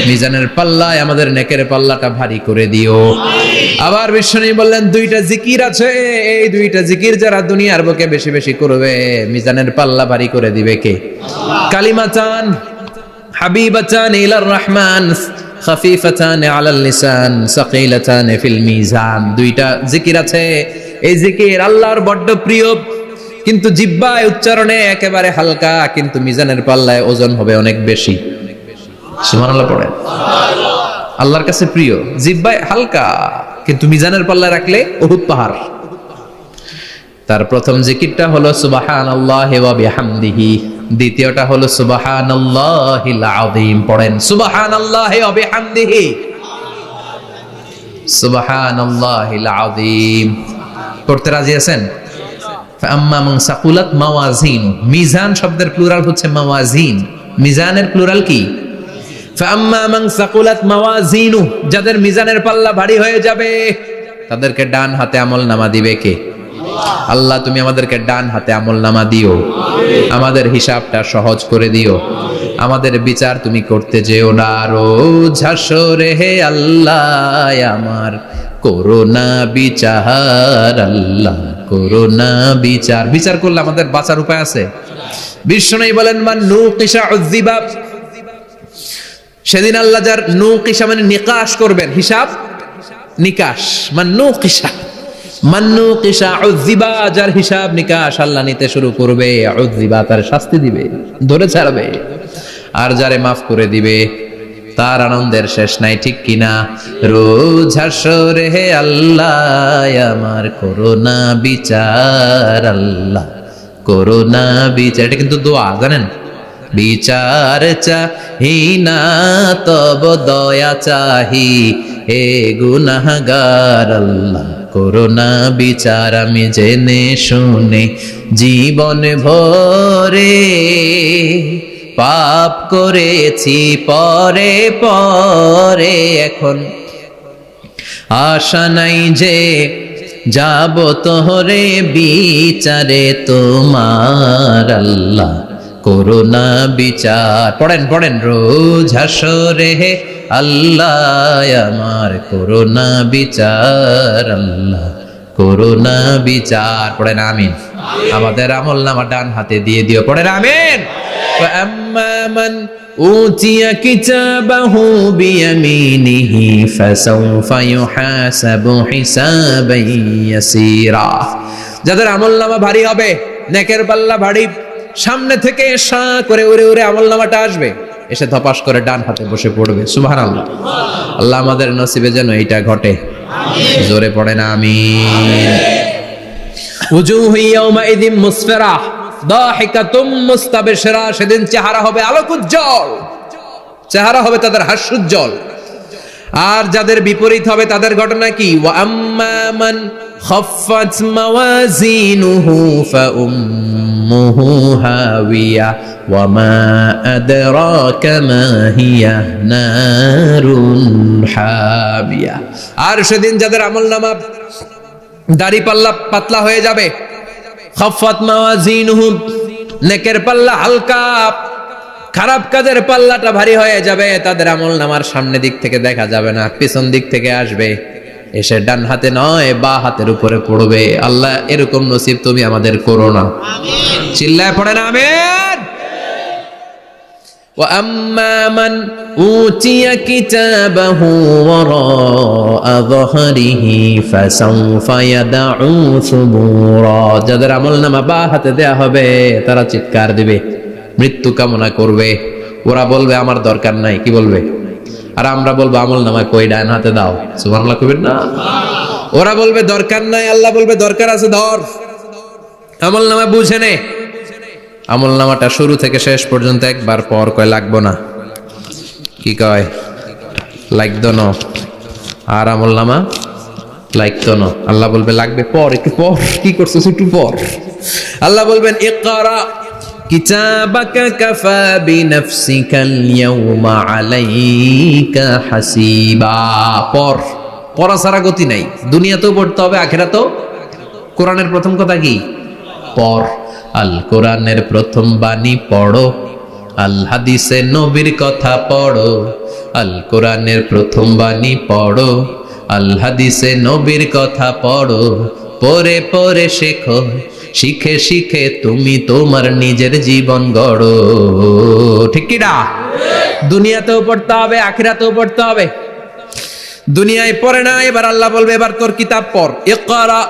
মিজানের পাল্লায় আমাদের নেকের পাল্লাটা ভারী করে দিও। আবার বিশ্বনবী বললেন দুইটা জিকির আছে, এই দুইটা জিকির যারা দুনিয়ার বুকে বেশি বেশি করবে মিজানের পাল্লা ভারী করে দিবে কে? কালিমাতান হাবিবাতান ইলার রহমান খাফিফাতান আলাল লিসান সাকিলাতান ফিল মিজান। দুইটা জিকির আছে, এই জিকির আল্লাহর বড্ড প্রিয়, কিন্তু জিহ্বায় উচ্চারণে একেবারে হালকা, কিন্তু মিজানের পাল্লায় ওজন হবে অনেক বেশি। সুবহানাল্লাহ পড়েন। আল্লাহর কাছে প্রিয়, জিহ্বায় হালকা, কিন্তু মিজানের পাল্লায় রাখলে উহুদ পাহাড়। তার প্রথম জিকিরটা হলো সুবহানাল্লাহি ওয়া বিহামদিহি, দ্বিতীয়টা হলো সুবহানাল্লাহিল আযীম। পড়েন সুবহানাল্লাহি ওয়া বিহামদিহি, সুবহানাল্লাহিল আযীম। পড়তে রাজি আছেন? আম্মা মান সাকুলাত মাওয়াজিন, মিজান শব্দের প্লুরাল হচ্ছে মাওয়াজিন, মিজানের প্লুরাল কি? ফাআম্মা মান সাকুলাত মাওয়াজিনু, যাদের মিজানের পাল্লা ভারী হয়ে যাবে তাদেরকে ডান হাতে আমলনামা দিবে কে? আল্লাহ তুমি আমাদেরকে ডান হাতে আমলনামা দিও, আমাদের হিসাবটা সহজ করে দিও, আমাদের বিচার তুমি করতে যেও না রোজ হাসরে হে আল্লাহ আমার করোনা বিচার, আল্লাহ করোনা বিচার। বিচার করলে আমাদের বাঁচার উপায় আছে? বিষ্ণু বলেন মান নুকিশা উযিবা, সেদিন আল্লাহ যার নুকিশা মানে নিকাশ করবেন, হিসাব নিকাশ, মান নুকিশা, মান নুকিশা উযিবা, যার হিসাব নিকাশ আল্লাহ নিতে শুরু করবে, উযিবা তার শাস্তি দিবে, ধরে ছাড়বে। আর যারে মাফ করে দিবে তার আনন্দের শেষ নাই, ঠিক কিনা? রোজ হাসরে হে আল্লাহ আমার করোনা বিচার, আল্লাহ করোনা বিচার। এটা কিন্তু দোয়া, জানেন? বিচার চাহি না তব দয়া চাহি হে গুনাহগার, আল্লাহ করোনা বিচার। আমি জেনে শুনে জীবন ভরে পাপ করেছি পরে পরে, এখন আশা নাই যে যাব তোরে বিচারে তোমার, আল্লাহ করোনা বিচার। পড়েন পড়েন রোজ হাসরে হে আল্লাহ আমার করোনা বিচার, আল্লাহ করোনা বিচার। পড়েন আমিন। আমাদের আমলনামা ডান হাতে দিয়ে দিও, পড়েন আমিন। فأما من أوتي كتابه بيمينه فسوف يحاسب حسابا يسيرا যাদের আমলনামা ভারী হবে, নেকের পাল্লা ভারী, সামনে থেকে সা করে উড়ে উড়ে আমলনামাটা আসবে, এসে ধপাস করে ডান হাতে বসে পড়বে। সুবহানাল্লাহ। আল্লাহ আমাদের নসিবে যেন এইটা ঘটে। জোরে পড়ে না আমিন। উজুহু ইয়াউমাইযিন মুসফিরা দাহিকাতুম মুস্তাবশিরা, সেদিন চেহারা হবে আলোকোজ্জ্বল, চেহারা হবে তাদের হাস্যোজ্জ্বল। আর যাদের বিপরীত হবে তাদের ঘটনা কি? ওয়া আম্মা মান খাফফাত মাওয়াজিনুহু ফাউম্মুহু হাওিয়া ওয়া মা আদরাকা মা হিয়া নারুন হামিয়া। আর সেদিন যাদের আমলনামা দাড়ি পাল্লা পাতলা হয়ে যাবে, খাফফাত মাওয়াজিনুহু, নেকের পাল্লা হালকা, খারাপ কাজের পাল্লাটা ভারী হয়ে যাবে, তাদের আমলনামার সামনে দিক থেকে দেখা যাবে না, পিছন দিক থেকে আসবে, এসে ডান হাতে নয় বা হাতের উপরে পড়বে। আল্লাহ এরকম নসিব তুমি আমাদের করো না। আমিন। চিল্লায় পড়েন আমিন। ওয়া আম্মা মান উতিয়া কিতাবাহু ওয়ারাআ যহরিহি ফাসাউফা ইয়াদউ সুবুরা, যাদের আমলনামা বা হাতে দেয়া হবে তারা চিৎকার দিবে, মৃত্যু কামনা করবে। ওরা বলবে আমার দরকার নাই, কি বলবে? আর আমরা বলবো আমলনামা কই, ডান হাতে দাও। সুবহানাল্লাহ কইবেন না? ওরা বলবে দরকার নাই, আল্লাহ বলবে দরকার আছে, ধর। আমলনামা বুঝে নে। আমলনামাটা শুরু থেকে শেষ পর্যন্ত একবার পর কয় লাগবো না, কি কয়? লাগতো না। আর আমলনামা লাগতো না, আল্লাহ বলবে লাগবে পর, একটু পর, কি করছিস একটু পর। আল্লাহ বলবেন ইকরা কিতাবাকা কাফা বিনাফসিকাল ইয়াউমা আলাইকা হাসিবা, পর। পড়া ছাড়া গতি নাই, দুনিয়াতেও পড়তে হবে, আখিরাতেও। কোরআনের প্রথম কথা কি? পর। আল কোরআনের প্রথম বাণী পড়ো, আল হাদিসে নবীর কথা পড়ো। আল কোরআনের প্রথম বাণী পড়ো, আল হাদিসে নবীর কথা পড়ো। পড়ে পড়ে শেখো, শিখে শিখে তুমি তোমার নিজের জীবন গড়ো। ঠিক কি না? দুনিয়াতেও পড়তে হবে, আখিরাতেও পড়তে হবে। দুনিয়ায় পড়ে না, এবার আল্লাহ বলবে এবার তোর কিতাব পড়। ইকরা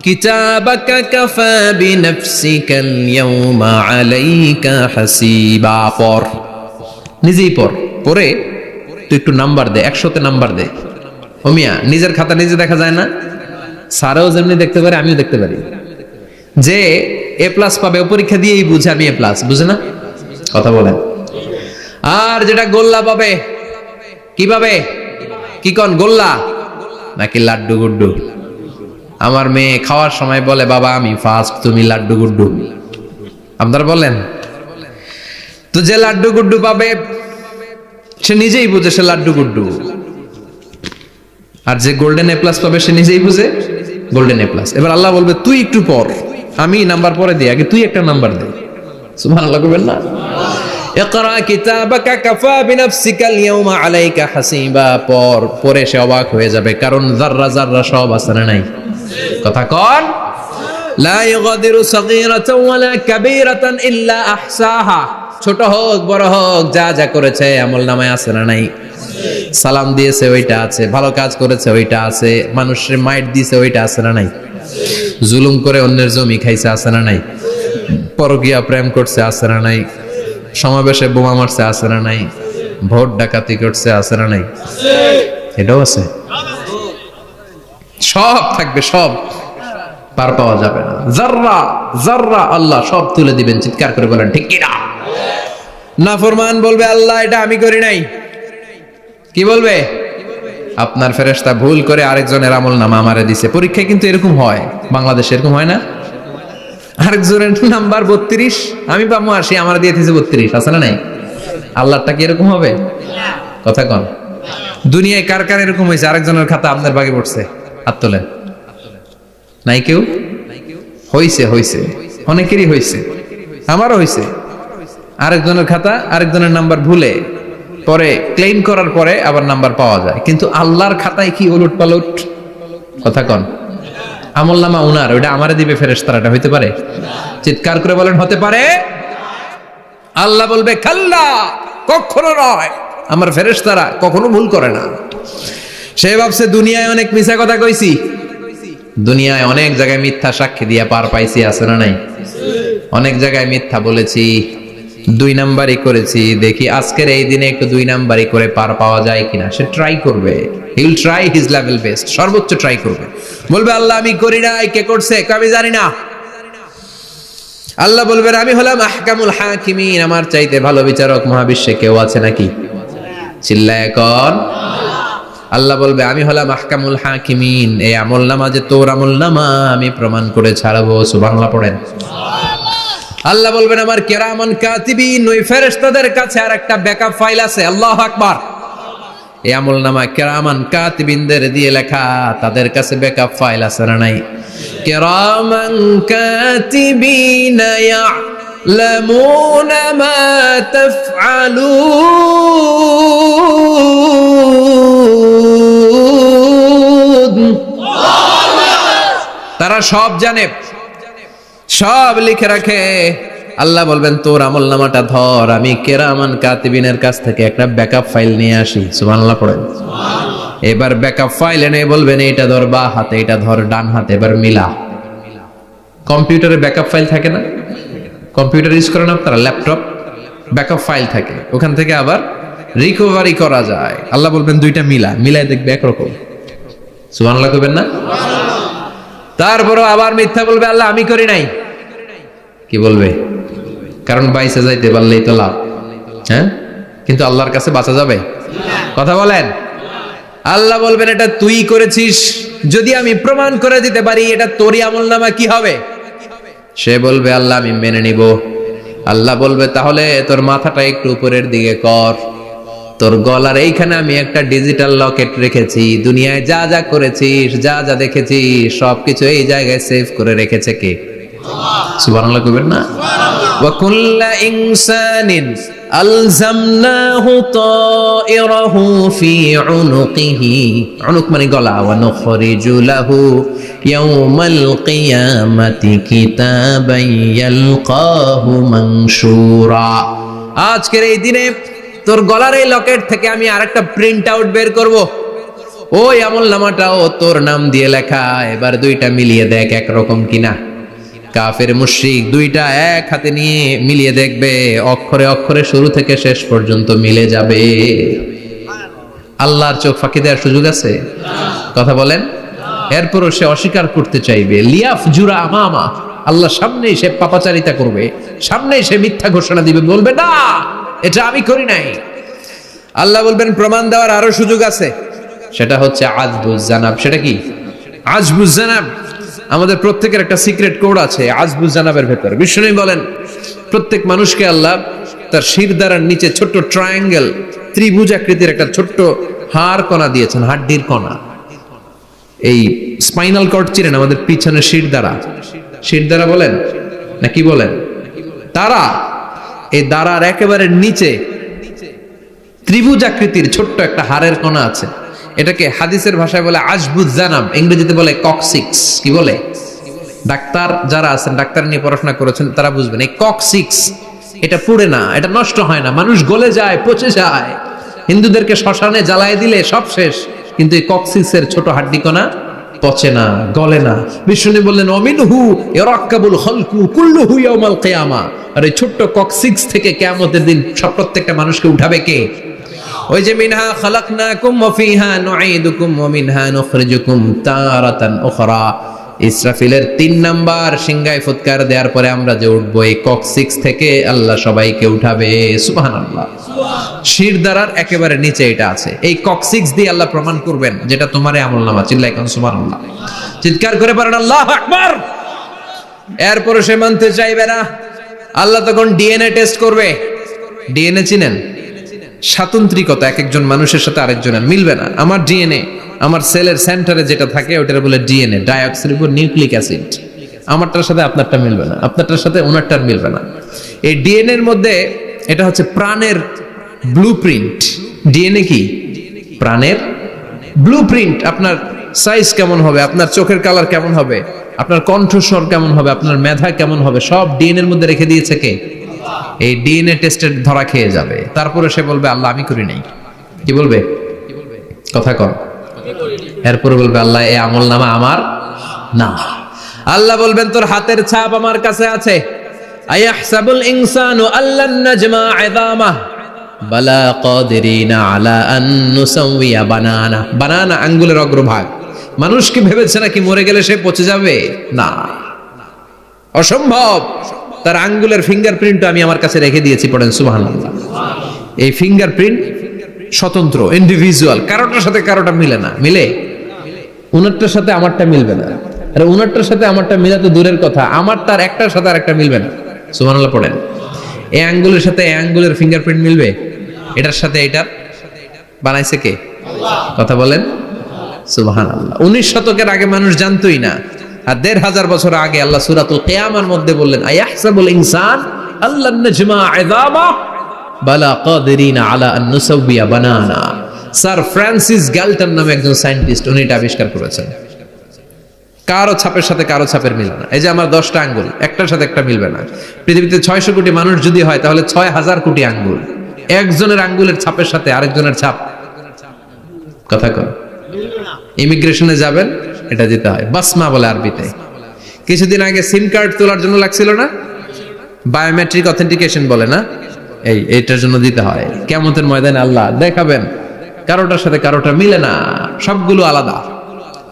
কিতাবাকা কাফা বিনাফসিকাল ইয়াউমা আলাইকা হাসিবা, পড়, নিজেই পড়। পড়ে তুই একটু নাম্বার দে, 100তে নাম্বার দে। ও মিয়া, নিজের খাতা নিজে দেখা যায় না? স্যারও যেমনি দেখতে পারে, আমিও দেখতে পারি। যে এ প্লাস পাবে ও পরীক্ষা দিয়েই বুঝে আমি এ প্লাস, বুঝে না? কথা বলেন। আর যেটা গোল্লা পাবে, কি পাবে? কি কন, গোল্লা নাকি লাড্ডু গুড্ডু? আমার মেয়ে খাওয়ার সময় বলে বাবা আমি ফার্স্ট, তুমি লাড্ডু গুড্ডু। আপনারা বলেন তো, যে লাড্ডু গুড্ডু পাবে সে নিজেই বুঝে সে লাড্ডু গুড্ডু। আর যে গোল্ডেন এ প্লাস পাবে সে নিজেই বুঝে গোল্ডেন এ প্লাস। এবার আল্লাহ বলবে তুই একটু পর, আমি নাম্বার পরে দিই, আগে তুই একটা নাম্বার দে। সুবহানাল্লাহ কইবেন না? ইকরা কিতাবাকা কাফা বিনাফসিকাল ইয়াউমা আলাইকা হাসিবা, পর। পরে সে অবাক হয়ে যাবে, কারণ যাররা যাররা সব আছে না নাই? কথা কন। লা ইগাদিরু সাগীরাতান ওয়ালা কাবীরাতান ইল্লা আহসাহা, ছোট হোক বড় হোক যা যা করেছে আমলনামায় আছে না নাই? সালাম দিয়েছে ওইটা আছে, ভালো কাজ করেছে ওইটা আছে, মানুষের মাইট দিয়েছে ওইটা আছে না নাই? জুলুম করে অন্যের জমি খাইছে আছে না নাই? পরকীয়া প্রেম করছে আছে না নাই? সমাবেশে বোমা মারছে আছে না নাই? ভোট ডাকাতি করছে আছে না নাই? এটাও আছে। সব থাকবে, সব পার পাওয়া যাবে না। যাররা যাররা আল্লাহ সব তুলে দিবেন। চিৎকার করে বলেন ঠিক কি না? নাফরমান বলবে আল্লাহ এটা আমি করি নাই। কি বলবে? আপনার ফেরেশতা ভুল করে আরেকজনের আমলনামা আমারে দিছে। পরীক্ষায় কিন্তু এরকম হয়, বাংলাদেশে এরকম হয় না? আরেকজনের নাম্বার 32, আমি পাবো 80, আমার দিয়ে দিয়েছে 32, আছে না নাই? আল্লাহরটা কি এরকম হবে? কথা কন। দুনিয়ায় কার কার এরকম হয়েছে আরেকজনের খাতা আপনার ভাগে পড়ছে? হাত তোলেন। নাই কেউ? হইছে, হইছে, অনেকেরই হইছে, আমারও হইছে। আরেকজনের খাতা আরেকজনের নাম্বার ভুলে পরে ক্লেম করার পরে আবার নাম্বার পাওয়া যায়, কিন্তু আল্লাহর খাতায় কি উলট পালট? কথা কন। আমলনামা উনার, ওইটা আমারে দিবে ফেরেশতারা, এটা হইতে পারে? চিৎকার করে বলেন হতে পারে? আল্লাহ বলবে খাল্লা, কখনো নয়, আমার ফেরেশতারা কখনো ভুল করে না। সে ভাবছে দুনিয়ায় অনেক মিছা কথা কইছি, দুনিয়ায় অনেক জায়গায় মিথ্যা সাক্ষী দিয়ে পার পাইছি, আছে না নাই? অনেক জায়গায় মিথ্যা বলেছি, 2 নাম্বারই করেছি। দেখি আজকের এই দিনে একটু 2 নাম্বারই করে পার পাওয়া যায় কিনা। সে ট্রাই করবে, he will try his level best, সর্বোচ্চ ট্রাই করবে। বলবে আল্লাহ আমি করি নাই, কে করছে? আমি জানি না। আল্লাহ বলবেন আমি হলাম আহকামুল হাকিমিন, আমার চাইতে ভালো বিচারক মহাবিশ্বে কেউ আছে নাকি? চিল্লায় এখন। আল্লাহ বলবে আমি হলাম আহকামুল হাকিমিন, এই আমলনামা যে তোর আমলনামা আমি প্রমাণ করে ছাড়বো। সুবহানাল্লাহ পড়েন। আল্লাহ বলবেন আমার কিরামান কাতিবিন, ওই ফেরেশতাদের কাছে আর একটা ব্যাকআপ ফাইল আছে। আল্লাহু আকবার। এই আমলনামা কিরামান কাতিবিনদের দিয়ে লেখা, তাদের কাছে ব্যাকআপ ফাইল আছে না নাই? কিরামান কাতিবিন ইয়ালামুনা মা তাফআলুন, তারা সব জানে, সব লিখে রাখে। আল্লাহ বলবেন তোর আমলনামাটা ধর, আমি কিরামান কাতিবিনের কাছ থেকে একটা ব্যাকআপ ফাইল নিয়ে আসি। সুবহানাল্লাহ পড়েন। এবার ব্যাকআপ ফাইল এনে বলবেন এটা ধর বা হাতে, এটা ধর ডান হাতে, এবার মিলা। কম্পিউটারে ব্যাকআপ ফাইল থাকে না? কম্পিউটার ইউজ করেন আপনারা? ল্যাপটপ ব্যাকআপ ফাইল থাকে, ওখান থেকে আবার রিকভারি করা যায়। আল্লাহ বলবেন দুইটা মিলা, মিলায় দেখবে একরকম। সুবহানাল্লাহ কইবেন না? তারপরও আবার মিথ্যা বলবে আল্লাহ আমি করি নাই। কি বলবে? কারণ বাইসে যাইতে পারলেই তো লাভ, হ্যাঁ? কিন্তু আল্লাহর কাছে বাঁচা যাবে? কথা বলেন। আল্লাহ বলবেন এটা তুই করেছিস, যদি আমি প্রমাণ করে দিতে পারি এটা তোরই আমলনামা, কি হবে? সে বলবে আল্লাহ আমি মেনে নিব। আল্লাহ বলবে তাহলে তোর মাথাটা একটু উপরের দিকে কর, তোর গলার এইখানে আমি একটা ডিজিটাল লকেট রেখেছি, দুনিয়ায় যা যা করেছিস, যা যা দেখেছিস সবকিছু এই জায়গায় সেভ করে রেখেছে কে? সুবহানাল্লাহ কইবেন না? ওয়া কুল্লা ইনসানিন আলজামনাহু তায়রাহু ফি উনুকিহি, উনুক মানে গলা, ওয়া নুখরিজু লাহু ইয়াওমাল কিয়ামাতি কিতাবান ইয়ালকাহু মানশুরা। আজকের এই দিনে তোর গলার এই লকেট থেকে আমি আরেকটা প্রিন্ট আউট বের করব, ওই আমলনামাটাও তোর নাম দিয়ে লেখা। এবার দুইটা মিলিয়ে দেখ একরকম কিনা। কাফের মুশরিক দুইটা এক হাতে নিয়ে মিলিয়ে দেখবে, অক্ষরে অক্ষরে শুরু থেকে শেষ পর্যন্ত মিলে যাবে। আল্লাহর চোখ ফাঁকি দেওয়ার সুযোগ আছে? কথা বলেন। এরপরও সে অস্বীকার করতে চাইবে। লিয়াফ জুরা আমামা, আল্লাহ সামনেই সে পাপাচারিতা করবে, সামনেই সে মিথ্যা ঘোষণা দিবে, বলবে না এটা আমি করি নাই। আল্লাহ বলবেন প্রমাণ দেওয়ার আরো সুযোগ আছে, সেটা হচ্ছে আজবুজ জানাব। সেটা কি? আজবুজ জানাব। আমাদের প্রত্যেকের একটা সিক্রেট কোড আছে আজবুজ জানাবের ভেতর। বিষ্ণু বলেন প্রত্যেক মানুষকে আল্লাহ তার শিরদাঁড়ার নিচে ছোট্ট ট্রায়াঙ্গেল, ত্রিভুজ আকৃতির একটা ছোট্ট হাড় কণা দিয়েছেন, হাড্ডির কণা। এই স্পাইনাল কর্ড চিনেন? আমাদের পিছনে শিরদাঁড়া, শিরদাঁড়া বলেন না কি বলেন? তারা এই দাঁড়ার একেবারে নিচে ত্রিভুজ আকৃতির ছোট্ট একটা হাড়ের কণা আছে। এটাকে হাদিসের ভাষায় বলে আজবুজ জানাব, ইংরেজিতে বলে ককসিক্স। কি বলে? ডাক্তার যারা আছেন, ডাক্তার নিয়ে পড়াশোনা করেছেন, তারা বুঝবেন এই ককসিক্স এটা পুড়ে না, এটা নষ্ট হয় না, মানুষ গলে যায়, পচে যায়। হিন্দুদেরকে শ্মশানে জ্বালায় দিলে সব শেষ, কিন্তু এই ককসিক্সের ছোট হাড্ডি কণা পচে না, গলে না। বিষ্ণু বললেন অমিনহু ইয়ারাক্কাবুল খালকু কুল্লুহু ইয়াউমাল কিয়ামা। আর এই ছোট্ট ককসিক্স থেকে কিয়ামতের দিন সব প্রত্যেকটা মানুষকে উঠাবে কে? ওই যে মিনহা খালাকনাকুম ওয়া ফিহা নুঈদুকুম ওয়া মিনহা নুখরিজুকুম তারাতান উখরা। ইসরাফিলের 3 নাম্বার সিংহায় ফুৎকার দেওয়ার পরে আমরা যে উঠবো, এই ককসিক্স থেকে আল্লাহ সবাইকে উঠাবে। সুবহানাল্লাহ। শিরদাঁড়ার একেবারে নিচে এটা আছে। এই ককসিক্স দিয়ে আল্লাহ প্রমাণ করবেন যেটা তোমারই আমলনামা। চিল্লায় কোন সুবহানাল্লাহ, চিৎকার করে পারেন আল্লাহু আকবার। এরপরে সে মানতে চাইবে না। আল্লাহ তখন ডিএনএ টেস্ট করবে। ডিএনএ চিনেন? স্বাতন্ত্রিকতা, এক একজন মানুষের সাথে আরেকজনের মিলবে না। আমার ডিএনএ, আমার সেলের সেন্টারে যেটা থাকে ওটার বলে ডিএনএ, ডাইঅক্সিরিবো নিউক্লিক অ্যাসিড। আমারটার সাথে আপনারটা মিলবে না, আপনারটার সাথে ওনারটার মিলবে না। এই ডিএনএ এর মধ্যে এটা হচ্ছে প্রাণের ব্লুপ্রিন্ট। ডিএনএ কি? প্রাণের ব্লুপ্রিন্ট। আপনার সাইজ কেমন হবে, আপনার চোখের কালার কেমন হবে, আপনার কণ্ঠস্বর কেমন হবে, আপনার মেধা কেমন হবে, সব ডিএনএ এর মধ্যে রেখে দিয়েছে কে? এই ডিএনএ টেস্টের ধরা খেয়ে যাবে। তারপরে সে বলবে আল্লাহ আমি করি নাই। কি বলবে? কথা কম। এরপরে বলবে আল্লাহ এই আমলনামা আমার না। আল্লাহ বলবেন তোর হাতের ছাপ আমার কাছে আছে। আয়াহসাবুল ইনসানু আল্লান নাজমা ইযামাহ বালা কাদিরিনা আলা আন নুসাউইয়া বানানা। বানানা আঙ্গুলের অগ্রভাগ। মানুষ কি ভেবেছে নাকি মরে গেলে সে পচে যাবে? না, অসম্ভব। তার আঙ্গুলের ফিঙ্গারপ্রিন্ট আমি আমার কাছে রেখে দিয়েছি। পড়েন সুবহানাল্লাহ। এই ফিঙ্গারপ্রিন্ট স্বতন্ত্র, ইন্ডিভিজুয়াল, কারোটার সাথে কারোটা মিলে না। মিলে? উনারটার সাথে আমারটা মিলবে না। আরে উনারটার সাথে আমারটা মিলা তো দূরের কথা, আমারটার একটার সাথে আরেকটা মিলবে না। সুবহানাল্লাহ পড়েন। এই আঙ্গুলের সাথে এই আঙ্গুলের ফিঙ্গারপ্রিন্ট মিলবে? এটার সাথে এটার বানাইছে কে? কথা বলেন সুবহানাল্লাহ। 19 শতকের আগে মানুষ জানতোই না। আর 1500 বছর আগে আল্লাহ সূরাতুল কিয়ামার মধ্যে বললেন আয়াহসাবুল ইনসান আল্লান নাজমা ইযামাহ বালা কাদিরিনা আলা আন নুসাউইয়া বানানা। স্যার ফ্রান্সিস গ্যালটন নামে একজন সায়েন্টিস্ট, উনি এটা আবিষ্কার করেছেন। কারো ছাপের সাথে কারো ছাপের মিলে না। এই যে আমার 10টা আঙ্গুল, একটার সাথে একটা মিলবে না। পৃথিবীতে 600 কোটি মানুষ যদি হয় তাহলে 6000 কোটি আঙ্গুল। একজনের আঙ্গুলের ছাপের সাথে আরেকজনের ছাপ কথা কন। ইমিগ্রেশনে যাবেন, এটা দিতে হয়, বাসমা বলে আরবিতে। কিছুদিন আগে সিম কার্ড তোলার জন্য লাগছিল না, বায়োমেট্রিক অথেন্টিকেশন বলে না, এইটার জন্য দিতে হয়। কিয়ামতের ময়দানে আল্লাহ দেখাবেন কারোটার সাথে কারোটা মিলে না, সবগুলো আলাদা।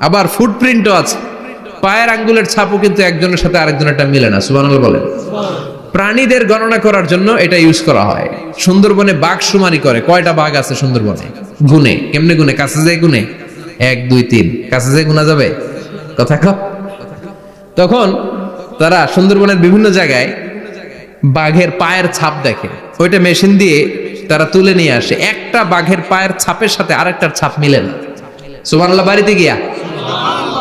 আবার ফুটপ্রিন্টও আছে, পায়ের আঙ্গুলের ছাপও কিন্তু একজনের সাথে আরেকজনেরটা মিলে না। সুবহানাল্লাহ বলেন। প্রাণীদের গণনা করার জন্য এটা ইউজ করা হয়। সুন্দরবনে বাঘ শুমারি করে, কয়টা বাঘ আছে সুন্দরবনে গুনে। কেমনে গুনে? কাছে যায় গুনে, 1 2 3, কাছে যায় গুনা যাবে? কথা কও। তখন তারা সুন্দরবনের বিভিন্ন জায়গায় বাঘের পায়ের ছাপ দেখে, ওইটা মেশিন দিয়ে তারা তুলে নিয়ে আসে। একটা বাঘের পায়ের ছাপের সাথে আরেকটার ছাপ মিলে না। সুবহানাল্লাহ। বাড়িতে গিয়া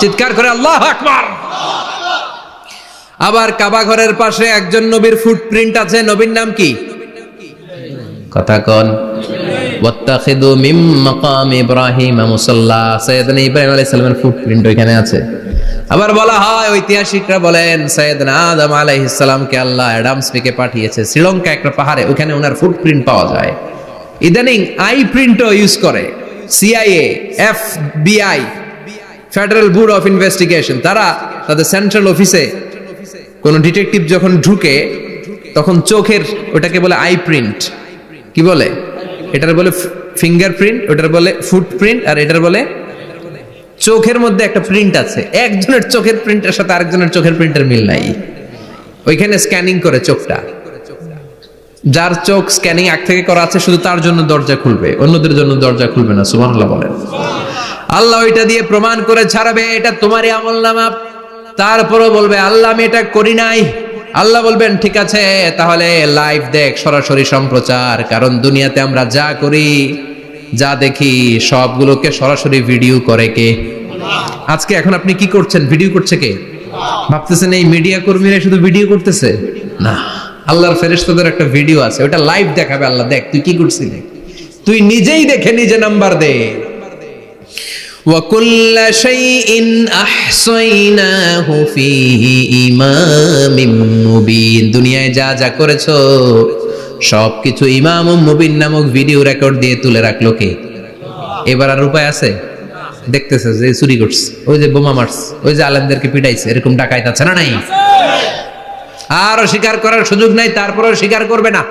চিৎকার করে আল্লাহু আকবার। আবার কাবা ঘরের পাশে একজন নবীর ফুটপ্রিন্ট আছে। নবীর নাম কি? কথা কোন। ওয়াত্তাখিদু মিন মাকাম ইব্রাহিম মুসাল্লা। সাইয়েদনা ইব্রাহিম আলাইহিস সালামের ফুটপ্রিন্ট ওইখানে আছে। আবার বলা হয়, ঐতিহাসিকরা বলেন সাইয়েদনা আদম আলাইহিস সালামকে আল্লাহ অ্যাডামস পেকে পাঠিয়েছে শ্রীলঙ্কা একটা পাহাড়ে, ওখানে ওনার ফুটপ্রিন্ট পাওয়া যায়। ইদানিং আই প্রিন্টও ইউজ করে CIA, FBI, federal bureau of investigation. তারা তাদের সেন্ট্রাল অফিসে কোন ডিটেকটিভ যখন ঢুকে তখন চোখের, ওটাকে বলে আই প্রিন্ট। কি বলে? এটার বলে ফিঙ্গারপ্রিন্ট, ওটার বলে ফুটপ্রিন্ট, আর এটার বলে চোখের মধ্যে একটা প্রিন্ট আছে। একজনের চোখের প্রিন্টের সাথে আরেকজনের চোখের প্রিন্টের মিল নাই। ওইখানে স্ক্যানিং করে চোখটা। যার চোখ স্ক্যানিং আগ থেকে করা আছে শুধু তার জন্য দরজা খুলবে, অন্যদের জন্য দরজা খুলবে না। সুবহানাল্লাহ বলেন। আল্লাহ ওইটা দিয়ে প্রমাণ করে ছাড়বে এটা তোমারই আমলনামা। তারপরও বলবে আল্লাহ আমি এটা করি নাই। আল্লাহ বলবেন ঠিক আছে, তাহলে লাইভ দেখ, সরাসরি সম্প্রচার। কারণ দুনিয়াতে আমরা যা করি, যা দেখি, সবগুলোকে সরাসরি ভিডিও করে কে? আজকে এখন আপনি কি করছেন? ভিডিও করছে কে? ভাবতেছেন এই মিডিয়া কর্মীরা শুধু ভিডিও করতেছে? না, আল্লাহর ফেরেশতাদের একটা ভিডিও আছে, ওটা লাইভ দেখাবে। আল্লাহ দেখ তুই কি করছিলি, তুই নিজেই দেখে নিজে নাম্বার দে। وَكُلَّ شَيْءٍ أَحْصَيْنَاهُ فِي إِمَامٍ مُبِينٍ। দুনিয়ায় যা যা করেছো সবকিছু ইমাম মুবিন নামক ভিডিও রেকর্ড দিয়ে তুলে রাখলো কে? এবার আর উপায় আছে? দেখতেছে যে চুরি করছে, ওই যে বোমা মারছে, ওই যে আলেমদেরকে পিটাইছে, এরকম ডাকাইত আছে না নাই? আর স্বীকার করার সুযোগ নাই, তারপরেও স্বীকার করবে না।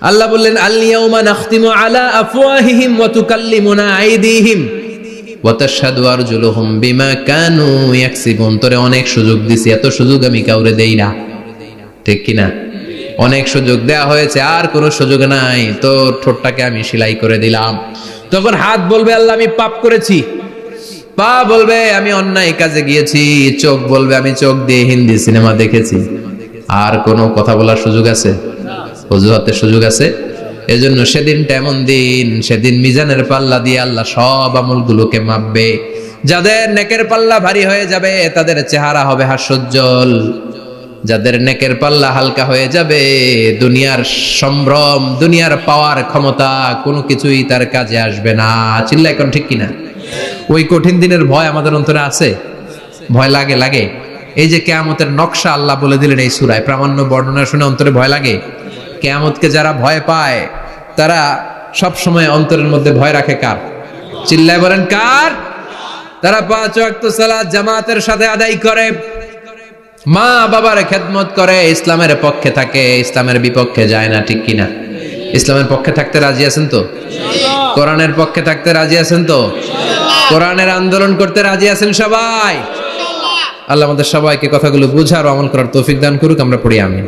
আল্লাহ বললেন আল ইয়াউমা নাখতিমু আলা আফওয়াহিহিম ওয়া তুকাল্লিমুনা আইদিহিম ওয়া তাশহাদু আরজুলুহুম বিমা কানু ইয়াকসিবুন। তোরে অনেক সুযোগ দিছি, এত সুযোগ আমি কাউরে দেই না, ঠিক কি না? অনেক সুযোগ দেয়া হয়েছে, আর কোনো সুযোগ নাই। তোর ঠোঁটটাকে আমি সেলাই করে দিলাম। তখন হাত বলবে আল্লাহ আমি পাপ করেছি, পা বলবে আমি অন্যায় কাজে গিয়েছি, চোখ বলবে আমি চোখ দিয়ে হিন্দি সিনেমা দেখেছি। আর কোনো কথা বলার সুযোগ আছে? অজুহাতের সুযোগ আছে? এজন্য সেদিনটা এমন দিন, সেদিন মিজানের পাল্লা দিয়ে আল্লাহ সব আমলগুলোকে মাপবে। যাদের নেকের পাল্লা ভারী হয়ে যাবে তাদের চেহারা হবে হাস্যোজ্জ্বল, যাদের নেকের পাল্লা হালকা হয়ে যাবে দুনিয়ার সম্ভ্রম, দুনিয়ার পাওয়ার ক্ষমতা কোনো কিছুই তার কাজে আসবে না। চিল্লা এখন ঠিক কিনা? ওই কঠিন দিনের ভয় আমাদের অন্তরে আছে? ভয় লাগে? লাগে। এই যে কিয়ামতের নকশা আল্লাহ বলে দিলেন এই সূরায়, প্রামাণ্য বর্ণনা শুনে অন্তরে ভয় লাগে? কিয়ামতকে যারা ভয় পায় তারা সব সময় অন্তরের মধ্যে ভয় রাখে কার? চিল্লায় বলেন কার? তারা 5 ওয়াক্ত সালাত জামাতের সাথে আদায় করে, মা বাবার খেদমত করে, ইসলামের পক্ষে থাকে, ইসলামের বিপক্ষে যায় না, ঠিক কিনা? ইসলামের পক্ষে থাকতে রাজি আছেন তো? কোরআনের পক্ষে থাকতে রাজি আছেন তো? কোরআনের আন্দোলন করতে রাজি আছেন সবাই? আল্লাহ আমাদের সবাইকে কথাগুলো বুঝার ও আমল করার তৌফিক দান করুক। আমরা পড়ি আমিন।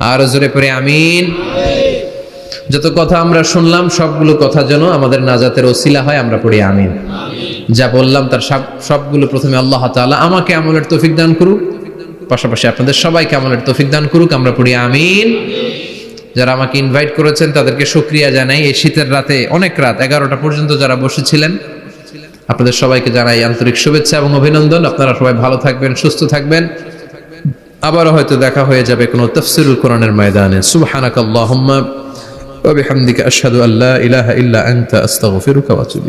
আর জোরে পড়ি আমিন। যত কথা আমরা শুনলাম সবগুলো কথা যেন আমাদের নাজাতের ওসিলা হয়, আমরা পড়ি আমিন। যা বললাম তার সবগুলো প্রথমে আল্লাহ তাআলা আমাকে আমলের তৌফিক দান করুক, পাশাপাশি আপনাদের সবাইকে আমলের তৌফিক দান করুক, আমরা পড়ি আমিন। যারা আমাকে ইনভাইট করেছেন তাদেরকে শুকরিয়া জানাই। এই শীতের রাতে, অনেক রাত 11টা পর্যন্ত যারা বসেছিলেন, আপনাদের সবাইকে জানাই আন্তরিক শুভেচ্ছা এবং অভিনন্দন। আপনারা সবাই ভালো থাকবেন, সুস্থ থাকবেন। আবারও হয়তো দেখা হয়ে যাবে কোনো তাফসীরুল কোরআনের ময়দানে। সুবহানাকাল্লাহুম্মা ওয়া বিহামদিকা আশহাদু আল্লা ইলাহা ইল্লা আনতা আস্তাগফিরুকা ওয়া আতুবু